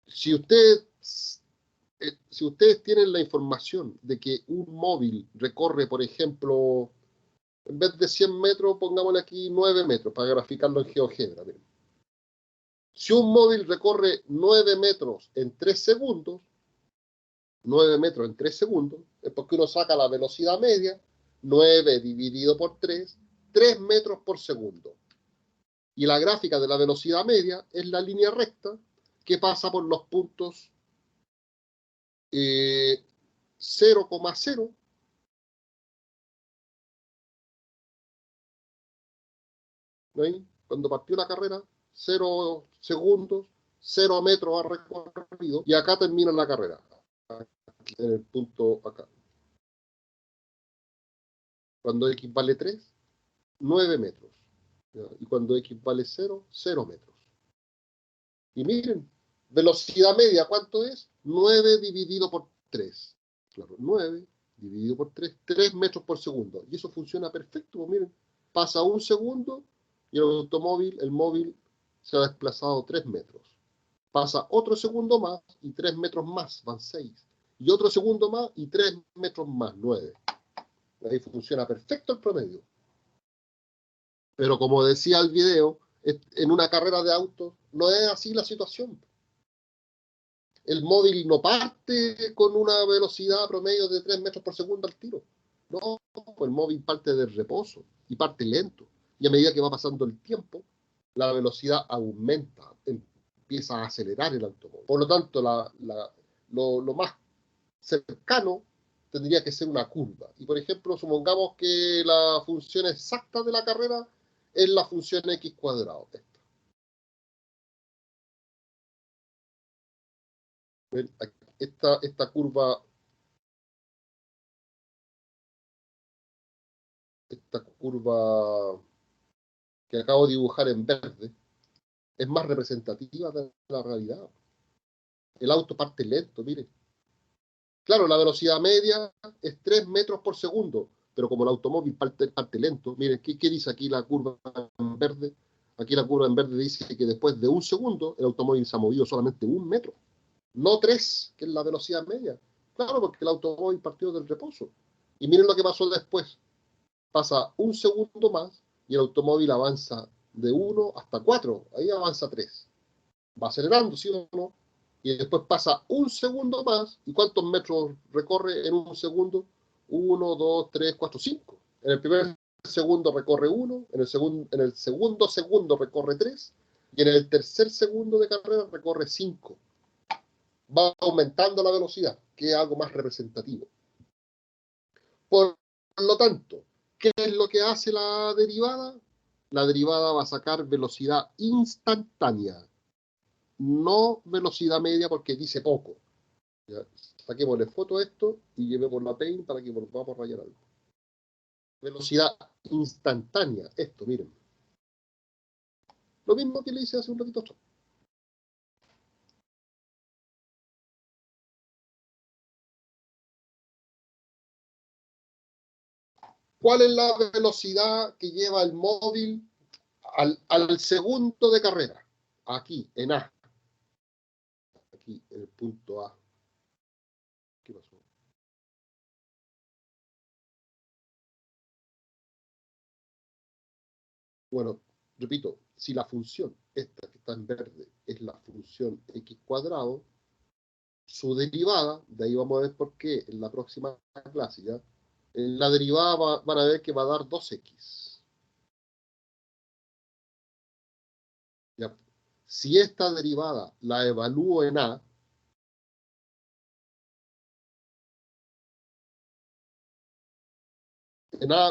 Si ustedes tienen la información de que un móvil recorre, por ejemplo, en vez de 100 metros, pongámosle aquí 9 metros para graficarlo en GeoGebra. Miren. Si un móvil recorre 9 metros en 3 segundos, 9 metros en 3 segundos, es porque uno saca la velocidad media, 9 dividido por 3, 3 metros por segundo. Y la gráfica de la velocidad media es la línea recta que pasa por los puntos 0,0. ¿Ven? Cuando partió la carrera, 0 segundos, 0 metros ha recorrido, y acá termina la carrera. En el punto acá. Cuando X vale 3, 9 metros. ¿Ya? Y cuando X vale 0, 0 metros. Y miren, velocidad media, ¿cuánto es? 9 dividido por 3. Claro, 9 dividido por 3, 3 metros por segundo. Y eso funciona perfecto. Pues miren, pasa un segundo y el móvil se ha desplazado 3 metros. Pasa otro segundo más y 3 metros más, van 6. Y otro segundo más y 3 metros más, 9. Ahí funciona perfecto el promedio. Pero como decía el video, en una carrera de autos no es así la situación. El móvil no parte con una velocidad promedio de 3 metros por segundo al tiro. No, el móvil parte del reposo y parte lento. Y a medida que va pasando el tiempo, la velocidad aumenta, empieza a acelerar el automóvil. Por lo tanto, lo más cercano tendría que ser una curva. Y por ejemplo, supongamos que la función exacta de la carrera es la función x cuadrado. Esta curva que acabo de dibujar en verde es más representativa de la realidad. El auto parte lento, miren. Claro, la velocidad media es 3 metros por segundo, pero como el automóvil parte lento, miren, ¿qué dice aquí la curva en verde? Aquí la curva en verde dice que después de un segundo el automóvil se ha movido solamente 1 metro, no 3, que es la velocidad media. Claro, porque el automóvil partió del reposo. Y miren lo que pasó después. Pasa un segundo más y el automóvil avanza de 1 hasta 4, ahí avanza 3. Va acelerando, ¿sí o no? Y después pasa un segundo más, ¿y cuántos metros recorre en un segundo? 1, 2, 3, 4, 5. En el primer segundo recorre 1, en el segundo segundo recorre 3, y en el tercer segundo de carrera recorre 5. Va aumentando la velocidad, que es algo más representativo. Por lo tanto, ¿qué es lo que hace la derivada? La derivada va a sacar velocidad instantánea, no velocidad media porque dice poco. ¿Ya? Saquémosle foto a esto y llevemos la Paint para que volvamos a rayar algo. Velocidad instantánea, esto, miren. Lo mismo que le hice hace un ratito. ¿Cuál es la velocidad que lleva el móvil al segundo de carrera? Aquí, en A. Aquí, en el punto A. ¿Qué pasó? Bueno, repito, si la función, esta que está en verde, es la función x cuadrado, su derivada, de ahí vamos a ver por qué en la próxima clase, ¿ya? En la derivada van a ver que va a dar 2x. ¿Ya? Si esta derivada la evalúo en A,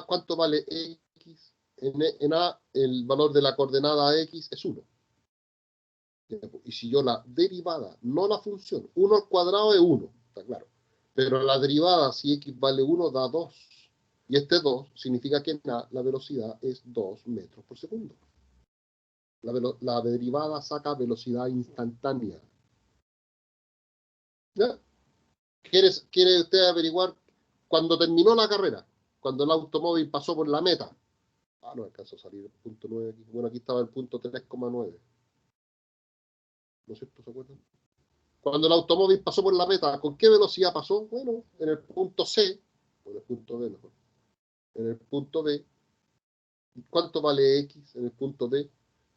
¿cuánto vale x? En A, el valor de la coordenada x es 1. Y si yo la derivada, no la función, 1 al cuadrado es 1, está claro. Pero la derivada, si x vale 1, da 2. Y este 2 significa que en A la velocidad es 2 metros por segundo. La derivada saca velocidad instantánea. ¿Ya? ¿Quiere usted averiguar cuando terminó la carrera? Cuando el automóvil pasó por la meta. Ah, no alcanzó a salir el punto 9 aquí. Bueno, aquí estaba el punto 3,9. ¿No es cierto? ¿Se acuerdan? Cuando el automóvil pasó por la meta, ¿con qué velocidad pasó? Bueno, en el punto C, o en el punto B mejor. En el punto B, ¿cuánto vale X en el punto B?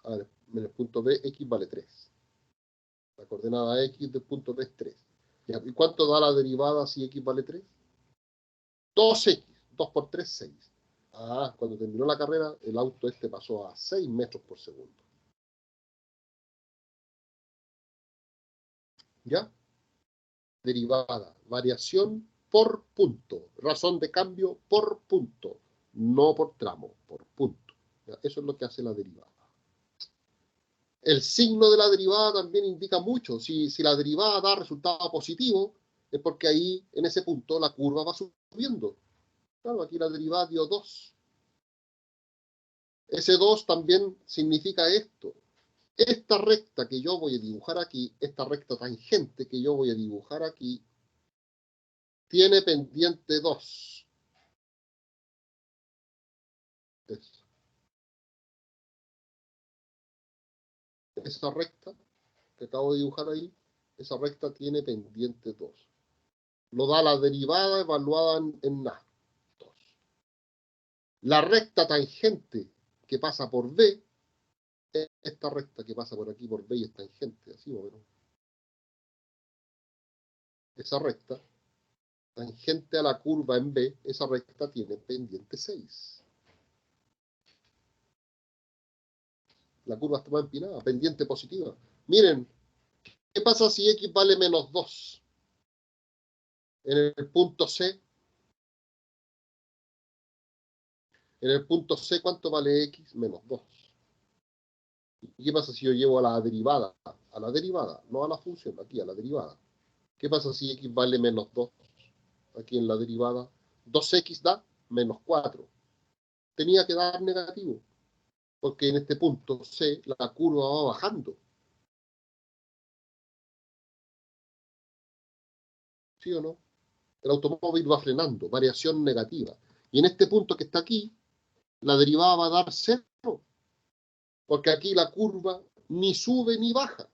A ver, En el punto B, x vale 3. La coordenada x del punto B es 3. ¿Y cuánto da la derivada si x vale 3? 2x. 2 por 3, 6. Ah, cuando terminó la carrera, el auto este pasó a 6 metros por segundo. ¿Ya? Derivada. Variación por punto. Razón de cambio por punto. No por tramo, por punto. ¿Ya? Eso es lo que hace la derivada. El signo de la derivada también indica mucho. Si la derivada da resultado positivo, es porque ahí, en ese punto, la curva va subiendo. Claro, aquí la derivada dio 2. Ese 2 también significa esto. Esta recta que yo voy a dibujar aquí, esta recta tangente que yo voy a dibujar aquí, tiene pendiente 2. Esa recta que acabo de dibujar ahí, esa recta tiene pendiente 2. Lo da la derivada evaluada en A. 2. La recta tangente que pasa por B, esta recta que pasa por aquí por B y es tangente, así o menos. Esa recta, tangente a la curva en B, esa recta tiene pendiente 6. La curva está más empinada, pendiente positiva. Miren, ¿qué pasa si x vale menos 2? En el punto C, ¿cuánto vale x? Menos 2. ¿Y qué pasa si yo llevo a la derivada? A la derivada, no a la función, aquí a la derivada. ¿Qué pasa si x vale menos 2? Aquí en la derivada, 2x da menos 4. Tenía que dar negativo, porque en este punto C la curva va bajando. ¿Sí o no? El automóvil va frenando, variación negativa. Y en este punto que está aquí, la derivada va a dar 0, porque aquí la curva ni sube ni baja.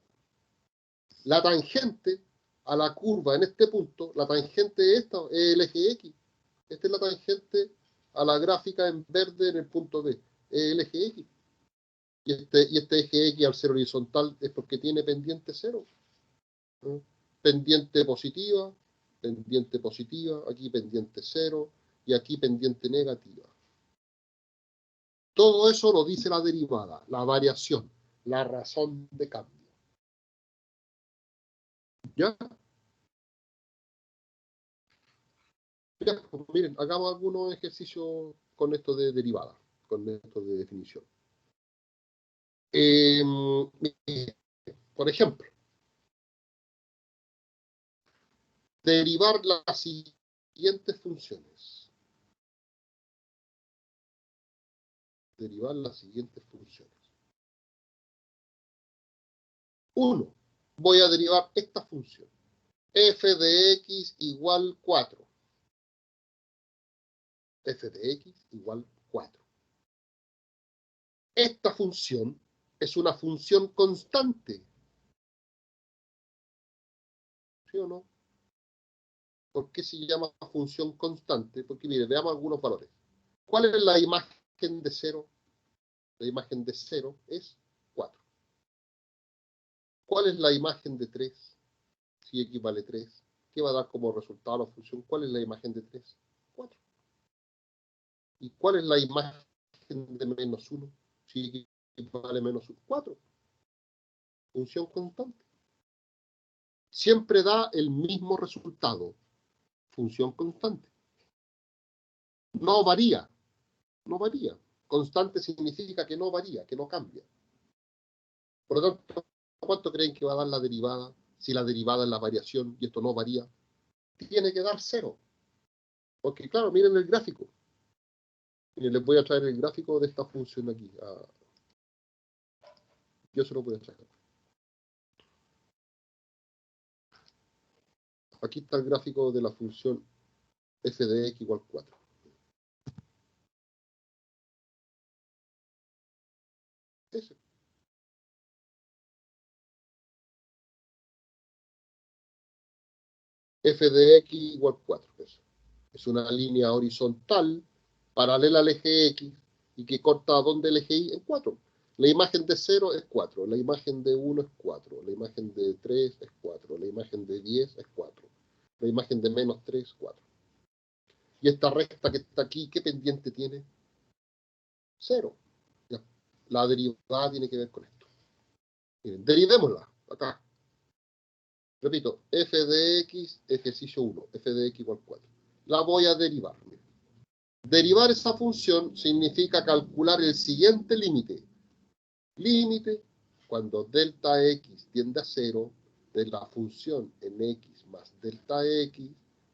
La tangente a la curva en este punto, la tangente de esta es el eje X. Esta es la tangente a la gráfica en verde en el punto B, es el eje X. Y este eje X al ser horizontal es porque tiene pendiente 0. ¿No? Pendiente positiva, aquí pendiente 0 y aquí pendiente negativa. Todo eso lo dice la derivada, la variación, la razón de cambio. ¿Ya? Ya, pues miren, hagamos algunos ejercicios con esto de derivada, con esto de definición. Por ejemplo, derivar las siguientes funciones. Derivar las siguientes funciones. 1. Voy a derivar esta función. F de x igual 4. F de x igual 4. Esta función es una función constante. ¿Sí o no? ¿Por qué se llama función constante? Porque, mire, veamos algunos valores. ¿Cuál es la imagen de 0? La imagen de 0 es 4. ¿Cuál es la imagen de 3? Si x vale 3. ¿Qué va a dar como resultado la función? ¿Cuál es la imagen de 3? 4. ¿Y cuál es la imagen de menos 1? Si x vale menos 1. 4. Función constante. Siempre da el mismo resultado. Función constante. No varía. No varía. Constante significa que no varía, que no cambia. Por lo tanto, ¿cuánto creen que va a dar la derivada? Si la derivada es la variación y esto no varía, tiene que dar 0. Porque claro, miren el gráfico. Y les voy a traer el gráfico de esta función aquí. Yo se lo voy a traer. Aquí está el gráfico de la función f de x igual 4. Ese. F de x igual 4. Eso. Es una línea horizontal paralela al eje x y que corta donde el eje y en 4. La imagen de 0 es 4, la imagen de 1 es 4, la imagen de 3 es 4, la imagen de 10 es 4, la imagen de menos 3 es 4. Y esta recta que está aquí, ¿qué pendiente tiene? 0. Ya. La derivada tiene que ver con esto. Miren, derivémosla, acá. Repito, f de x, ejercicio 1, f de x igual 4. La voy a derivar. Miren. Derivar esa función significa calcular el siguiente límite. Límite cuando delta x tiende a 0 de la función en x más delta x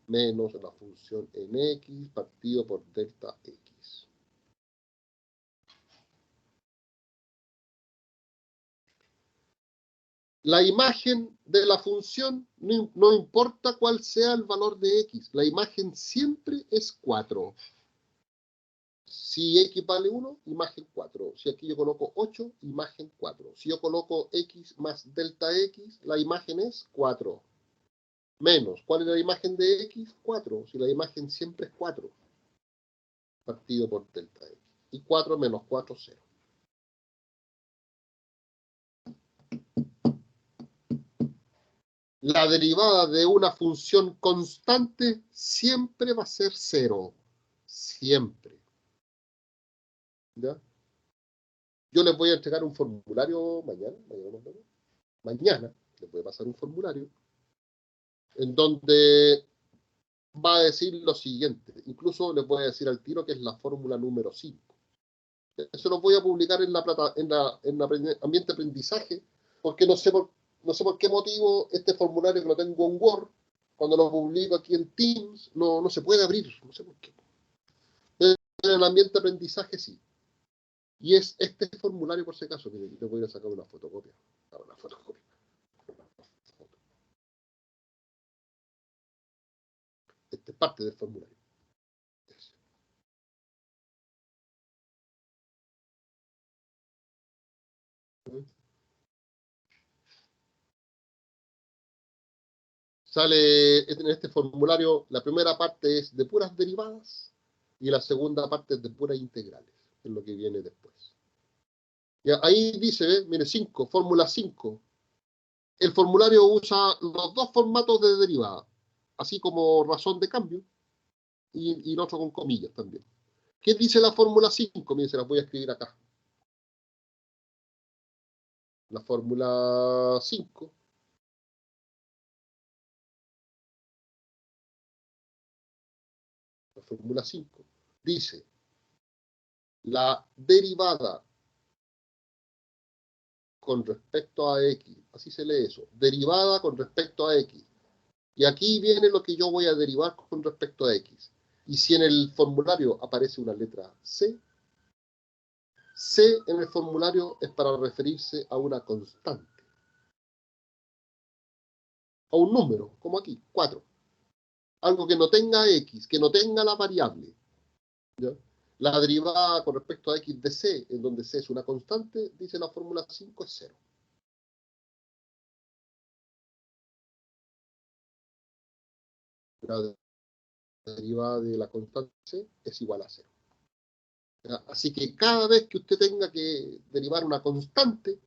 menos la función en x partido por delta x. La imagen de la función no importa cuál sea el valor de x, la imagen siempre es 4. Si x vale 1, imagen 4. Si aquí yo coloco 8, imagen 4. Si yo coloco x más delta x, la imagen es 4. Menos, ¿cuál es la imagen de x? 4. Si la imagen siempre es 4. Partido por delta x. Y 4 menos 4, 0. La derivada de una función constante siempre va a ser 0. Siempre. ¿Ya? Yo les voy a entregar un formulario mañana les voy a pasar un formulario en donde va a decir lo siguiente. Incluso les voy a decir al tiro que es la fórmula número 5. Eso lo voy a publicar en la ambiente de aprendizaje, porque no sé por qué motivo este formulario que lo tengo en Word, cuando lo publico aquí en Teams, no se puede abrir. No sé por qué. En el ambiente de aprendizaje sí. Y es este formulario, por si acaso. Miren, yo voy a sacar una fotocopia. Una fotocopia. Esta es parte del formulario. Sale en este formulario, la primera parte es de puras derivadas y la segunda parte es de puras integrales, es lo que viene después. Ya, ahí dice, mire, 5, fórmula 5. El formulario usa los dos formatos de derivada, así como razón de cambio y el otro con comillas también. ¿Qué dice la fórmula 5? Miren, se las voy a escribir acá. La fórmula 5. La fórmula 5 dice, la derivada con respecto a x, así se lee eso, derivada con respecto a x. Y aquí viene lo que yo voy a derivar con respecto a x. Y si en el formulario aparece una letra C, C en el formulario es para referirse a una constante. A un número, como aquí, 4. Algo que no tenga x, que no tenga la variable. ¿Ya? La derivada con respecto a x de c, en donde c es una constante, dice la fórmula 5 es 0. La derivada de la constante c es igual a 0. ¿Ya? Así que cada vez que usted tenga que derivar una constante,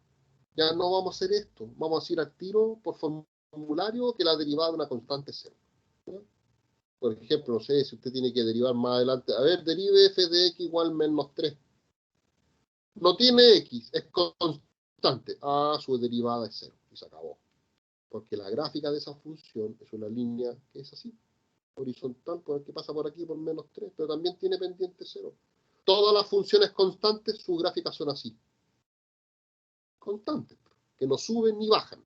ya no vamos a hacer esto. Vamos a ir al tiro por formulario que la derivada de una constante es 0. ¿Ya? Por ejemplo, no sé, si usted tiene que derivar más adelante, a ver, derive f de x igual menos 3. No tiene x, es constante. Ah, su derivada es 0. Y se acabó. Porque la gráfica de esa función es una línea que es así, horizontal, por el que pasa por aquí por menos 3, pero también tiene pendiente 0. Todas las funciones constantes, sus gráficas son así. Constantes, que no suben ni bajan.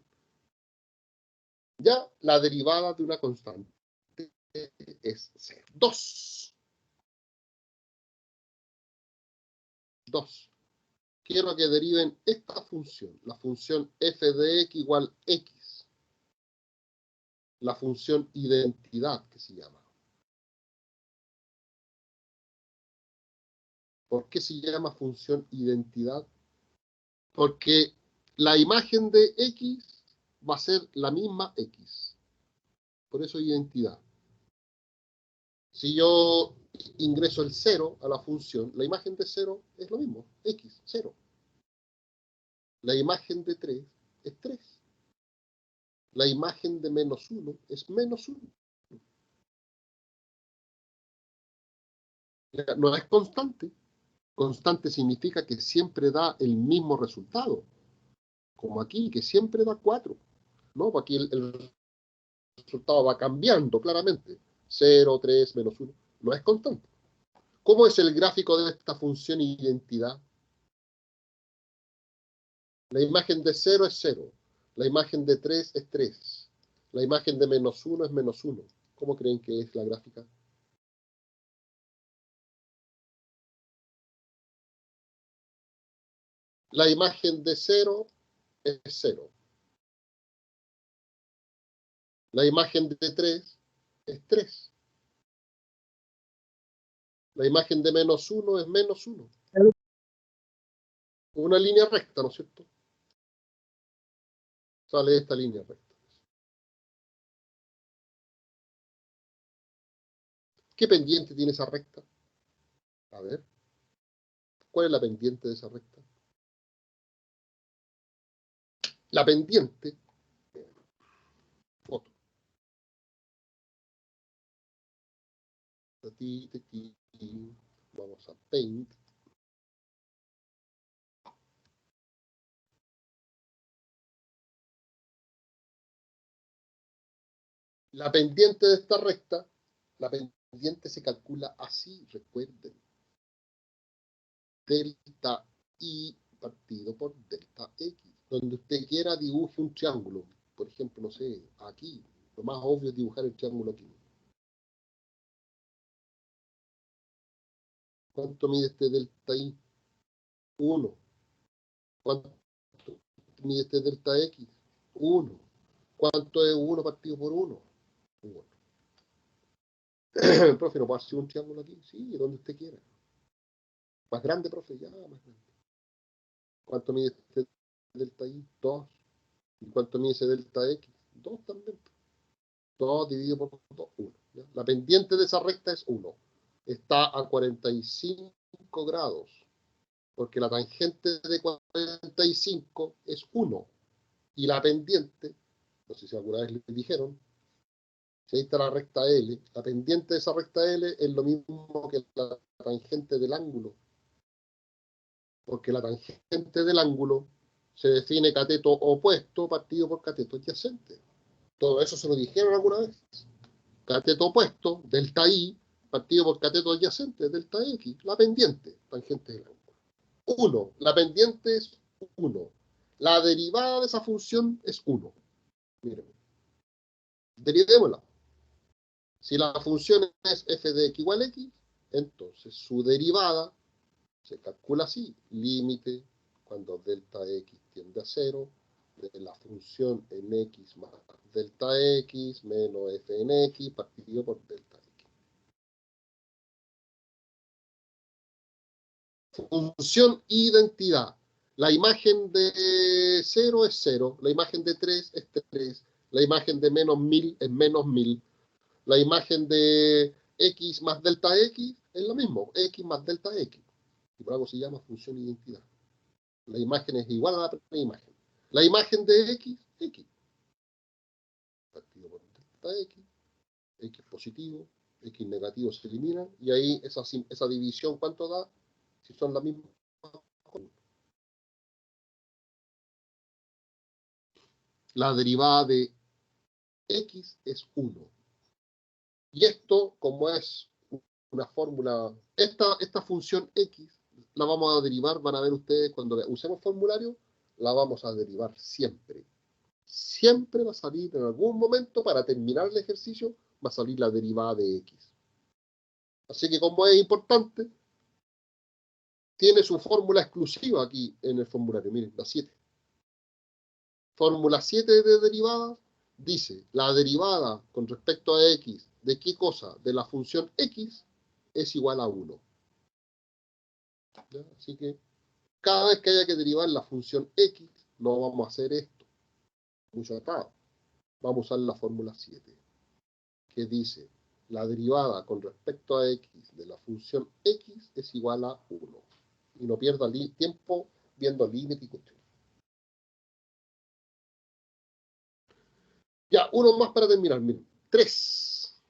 Ya la derivada de una constante es 0. 2. Quiero que deriven esta función, la función f de x igual x. La función identidad que se llama. ¿Por qué se llama función identidad? Porque la imagen de x va a ser la misma x. Por eso identidad. Si yo ingreso el 0 a la función, la imagen de 0 es lo mismo, x, 0. La imagen de 3 es 3. La imagen de menos 1 es menos 1. No es constante. Constante significa que siempre da el mismo resultado. Como aquí, que siempre da 4. ¿No? Aquí el resultado va cambiando claramente. 0, 3, menos 1. No es constante. ¿Cómo es el gráfico de esta función identidad? La imagen de 0 es 0. La imagen de 3 es 3. La imagen de menos 1 es menos 1. ¿Cómo creen que es la gráfica? La imagen de 0 es 0. La imagen de 3 es 3. La imagen de menos 1 es menos 1. Una línea recta, ¿no es cierto? Sale esta línea recta. ¿Qué pendiente tiene esa recta? A ver. ¿Cuál es la pendiente de esa recta? La pendiente. Foto. Vamos a Paint. La pendiente de esta recta, la pendiente se calcula así, recuerden. Delta I partido por delta X. Donde usted quiera dibuje un triángulo. Por ejemplo, no sé, aquí. Lo más obvio es dibujar el triángulo aquí. ¿Cuánto mide este delta I? 1. ¿Cuánto mide este delta X? 1. ¿Cuánto es 1 partido por 1? 1. Profe, ¿no puedo hacer un triángulo aquí? Sí, donde usted quiera. Más grande, profe, ya, más grande. ¿Cuánto mide este delta I? 2. ¿Y cuánto mide ese delta X? 2 también. 2 dividido por 2, 1. ¿Ya? La pendiente de esa recta es 1. Está a 45 grados, porque la tangente de 45 es 1. Y la pendiente, no sé si alguna vez le dijeron, si ahí está la recta L, la pendiente de esa recta L es lo mismo que la tangente del ángulo. Porque la tangente del ángulo se define cateto opuesto partido por cateto adyacente. Todo eso se lo dijeron alguna vez. Cateto opuesto, delta I, partido por cateto adyacente, delta X, la pendiente, tangente del ángulo. 1, la pendiente es 1. La derivada de esa función es 1. Miren, derivémosla. Si la función es f de x igual a x, entonces su derivada se calcula así. Límite cuando delta x tiende a 0 de la función en x más delta x menos f en x partido por delta x. Función identidad. La imagen de 0 es 0, la imagen de 3 es 3, la imagen de menos 1000 es menos 1000, la imagen de x más delta x es lo mismo, x más delta x. Y por algo se llama función identidad. La imagen es igual a la primera imagen. La imagen de x, x. Partido por delta x, x positivo, x negativo se eliminan, y ahí esa división, ¿cuánto da? Si son la misma. La derivada de x es 1. Y esto, como es una fórmula, esta función x la vamos a derivar, van a ver ustedes cuando usemos formulario, la vamos a derivar siempre. Siempre va a salir en algún momento, para terminar el ejercicio, va a salir la derivada de x. Así que como es importante, tiene su fórmula exclusiva aquí en el formulario. Miren, la 7. Fórmula 7 de derivadas dice, la derivada con respecto a x, ¿de qué cosa? De la función x es igual a 1. ¿Ya? Así que cada vez que haya que derivar la función x, no vamos a hacer esto. Mucho atado. Vamos a usar la fórmula 7, que dice, la derivada con respecto a x de la función x es igual a 1. Y no pierda tiempo viendo límite y cuestión. Ya, uno más para terminar. Miren, 3.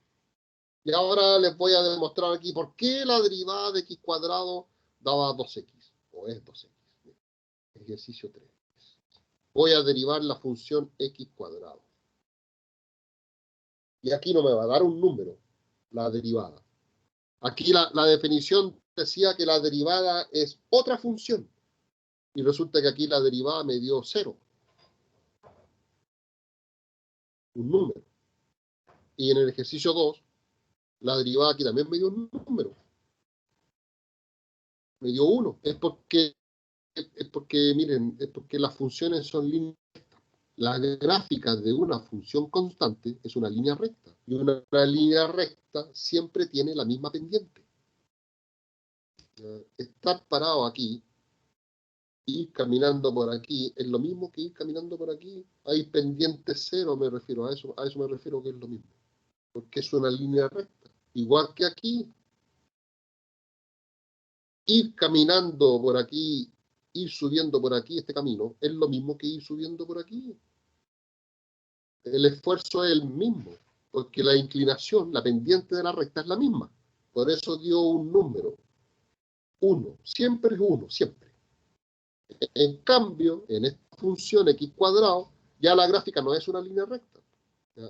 Y ahora les voy a demostrar aquí por qué la derivada de x cuadrado daba 2x. O es 2x. Miren, ejercicio 3. Voy a derivar la función x cuadrado. Y aquí no me va a dar un número, la derivada. Aquí la definición decía que la derivada es otra función. Y resulta que aquí la derivada me dio 0. Un número. Y en el ejercicio 2, la derivada aquí también me dio un número. Me dio 1. Es porque, miren, es porque las funciones son líneas rectas. La gráfica de una función constante es una línea recta. Y una línea recta siempre tiene la misma pendiente. Estar parado aquí, ir caminando por aquí, es lo mismo que ir caminando por aquí. Hay pendiente 0, me refiero a eso me refiero que es lo mismo. Porque es una línea recta. Igual que aquí, ir caminando por aquí, ir subiendo por aquí este camino, es lo mismo que ir subiendo por aquí. El esfuerzo es el mismo, porque la inclinación, la pendiente de la recta es la misma. Por eso dio un número. 1. Siempre es 1, siempre. En cambio, en esta función x cuadrado, ya la gráfica no es una línea recta.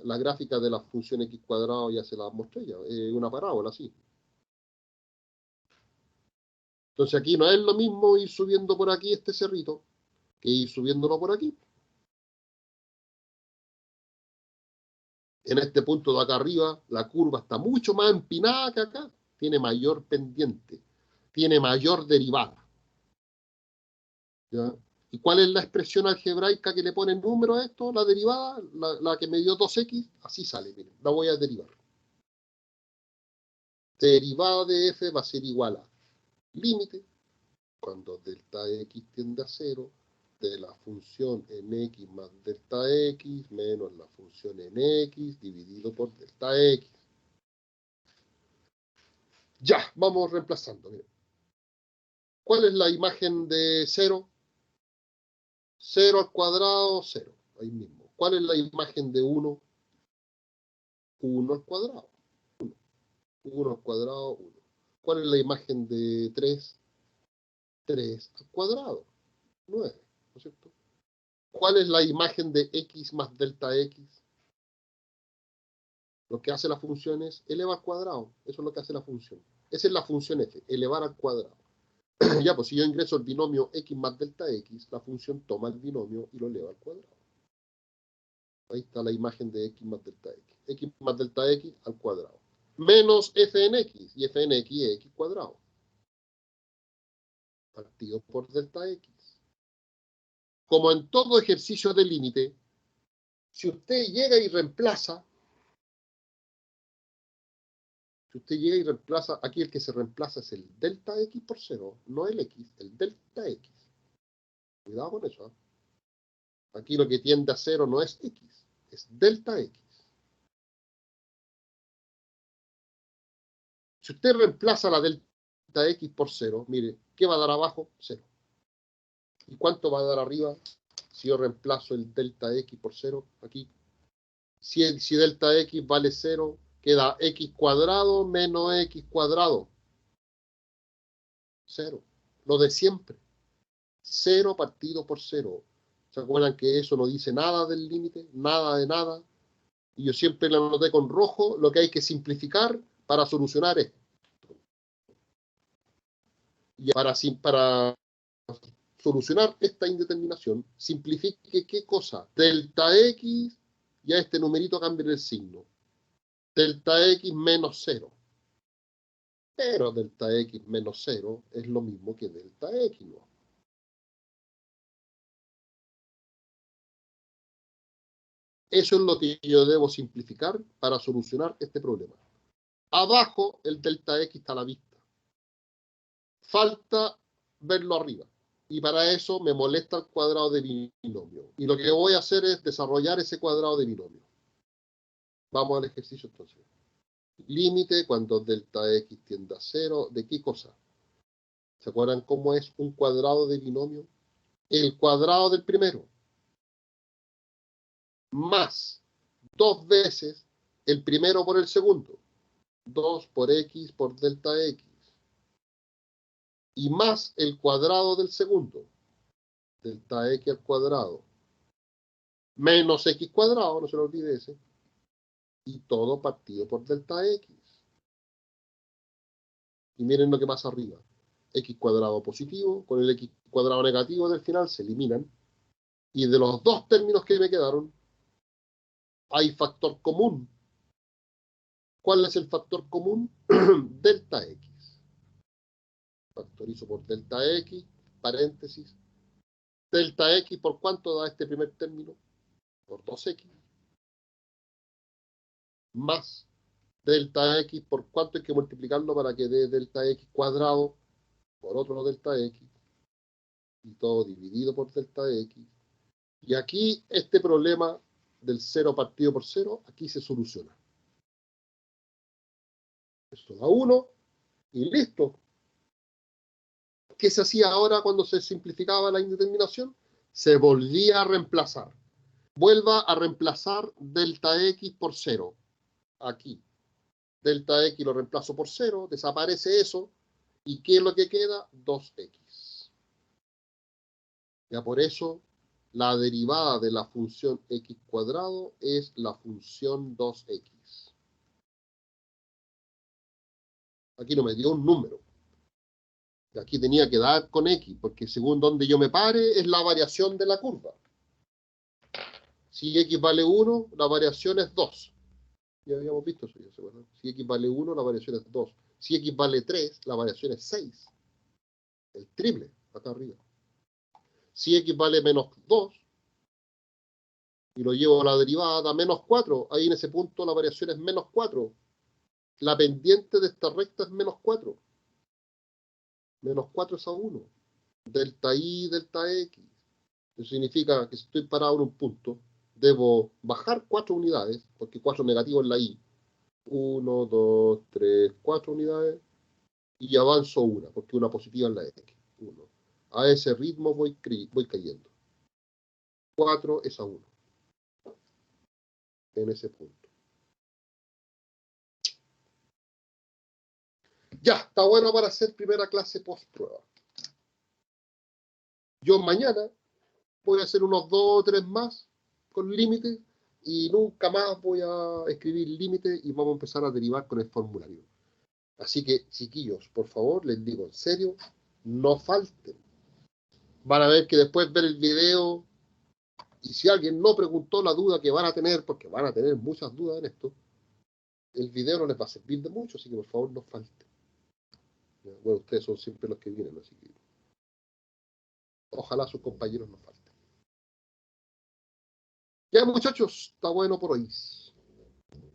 La gráfica de la función x cuadrado ya se la mostré ya, es una parábola así. Entonces aquí no es lo mismo ir subiendo por aquí este cerrito que ir subiéndolo por aquí. En este punto de acá arriba, la curva está mucho más empinada que acá. Tiene mayor pendiente, tiene mayor derivada. ¿Ya? ¿Y cuál es la expresión algebraica que le pone el número a esto? La derivada, la que me dio 2x, así sale, miren, la voy a derivar. Derivada de f va a ser igual a límite, cuando delta x tiende a 0, de la función en x más delta x menos la función en x dividido por delta x. Ya, vamos reemplazando. Miren. ¿Cuál es la imagen de 0? 0 al cuadrado, 0. Ahí mismo. ¿Cuál es la imagen de 1? 1 al cuadrado. 1 al cuadrado, 1. ¿Cuál es la imagen de 3? 3 al cuadrado. 9, ¿no es cierto? ¿Cuál es la imagen de x más delta x? Lo que hace la función es elevar al cuadrado. Eso es lo que hace la función. Esa es la función f, elevar al cuadrado. Ya, pues si yo ingreso el binomio x más delta x, la función toma el binomio y lo eleva al cuadrado. Ahí está la imagen de x más delta x. X más delta x al cuadrado. Menos f en x. Y f en x es x cuadrado. Partido por delta x. Como en todo ejercicio de límite, si usted llega y reemplaza, aquí el que se reemplaza es el delta x por 0, no el x, el delta x. Cuidado con eso. Aquí lo que tiende a 0 no es x, es delta x. Si usted reemplaza la delta x por 0, mire, ¿qué va a dar abajo? 0. ¿Y cuánto va a dar arriba si yo reemplazo el delta x por 0 aquí? Si delta x vale 0, queda x cuadrado menos x cuadrado. 0. Lo de siempre. 0 partido por 0. ¿Se acuerdan que eso no dice nada del límite? Nada de nada. Y yo siempre lo anoté con rojo, lo que hay que simplificar para solucionar esto. Y para solucionar esta indeterminación, simplifique ¿qué cosa? Delta x, y a este numerito cambie el signo. Delta x menos 0. Pero delta x menos 0 es lo mismo que delta x, ¿no? Eso es lo que yo debo simplificar para solucionar este problema. Abajo el delta x está a la vista. Falta verlo arriba. Y para eso me molesta el cuadrado de binomio. Y lo que voy a hacer es desarrollar ese cuadrado de binomio. Vamos al ejercicio entonces. Límite cuando delta x tiende a 0. ¿De qué cosa? ¿Se acuerdan cómo es un cuadrado de binomio? El cuadrado del primero más 2 veces el primero por el segundo. 2 por x por delta x. Y más el cuadrado del segundo. Delta x al cuadrado. Menos x cuadrado, no se lo olvide ese. Y todo partido por delta x. Y miren lo que pasa arriba. X cuadrado positivo con el x cuadrado negativo del final se eliminan. Y de los dos términos que me quedaron, hay factor común. ¿Cuál es el factor común? Delta x. Factorizo por delta x, paréntesis. Delta x, ¿por cuánto da este primer término? Por 2x. Más delta x, ¿por cuánto hay que multiplicarlo para que dé delta x cuadrado? Por otro delta x. Y todo dividido por delta x. Y aquí este problema del 0 partido por 0, aquí se soluciona. Esto da 1 y listo. ¿Qué se hacía ahora cuando se simplificaba la indeterminación? Se volvía a reemplazar. Vuelva a reemplazar delta x por 0. Aquí. Delta x lo reemplazo por 0, desaparece eso. ¿Y qué es lo que queda? 2x. Ya por eso, la derivada de la función x cuadrado es la función 2x. Aquí no me dio un número. Aquí tenía que dar con x, porque según donde yo me pare, es la variación de la curva. Si x vale 1, la variación es 2. Ya habíamos visto eso, ¿se acuerdan? Si x vale 1, la variación es 2. Si x vale 3, la variación es 6. El triple, acá arriba. Si x vale menos 2, y lo llevo a la derivada, menos 4, ahí en ese punto la variación es menos 4. La pendiente de esta recta es menos 4. Menos 4 es a 1. Delta y, delta x. Eso significa que si estoy parado en un punto, debo bajar 4 unidades, porque 4 negativo es la y. 1, 2, 3, 4 unidades. Y avanzo una, porque una positiva es la x. 1. A ese ritmo voy cayendo. 4 es a 1. En ese punto. Ya, está bueno para hacer primera clase post-prueba. Yo mañana voy a hacer unos 2 o 3 más con límite y nunca más voy a escribir límite y vamos a empezar a derivar con el formulario. Así que, chiquillos, por favor, les digo en serio, no falten. Van a ver que después ver el video y si alguien no preguntó la duda que van a tener, porque van a tener muchas dudas en esto, el video no les va a servir de mucho, así que por favor no falten. Bueno, ustedes son siempre los que vienen, así que ojalá sus compañeros no falten. Ya, muchachos, está bueno por hoy.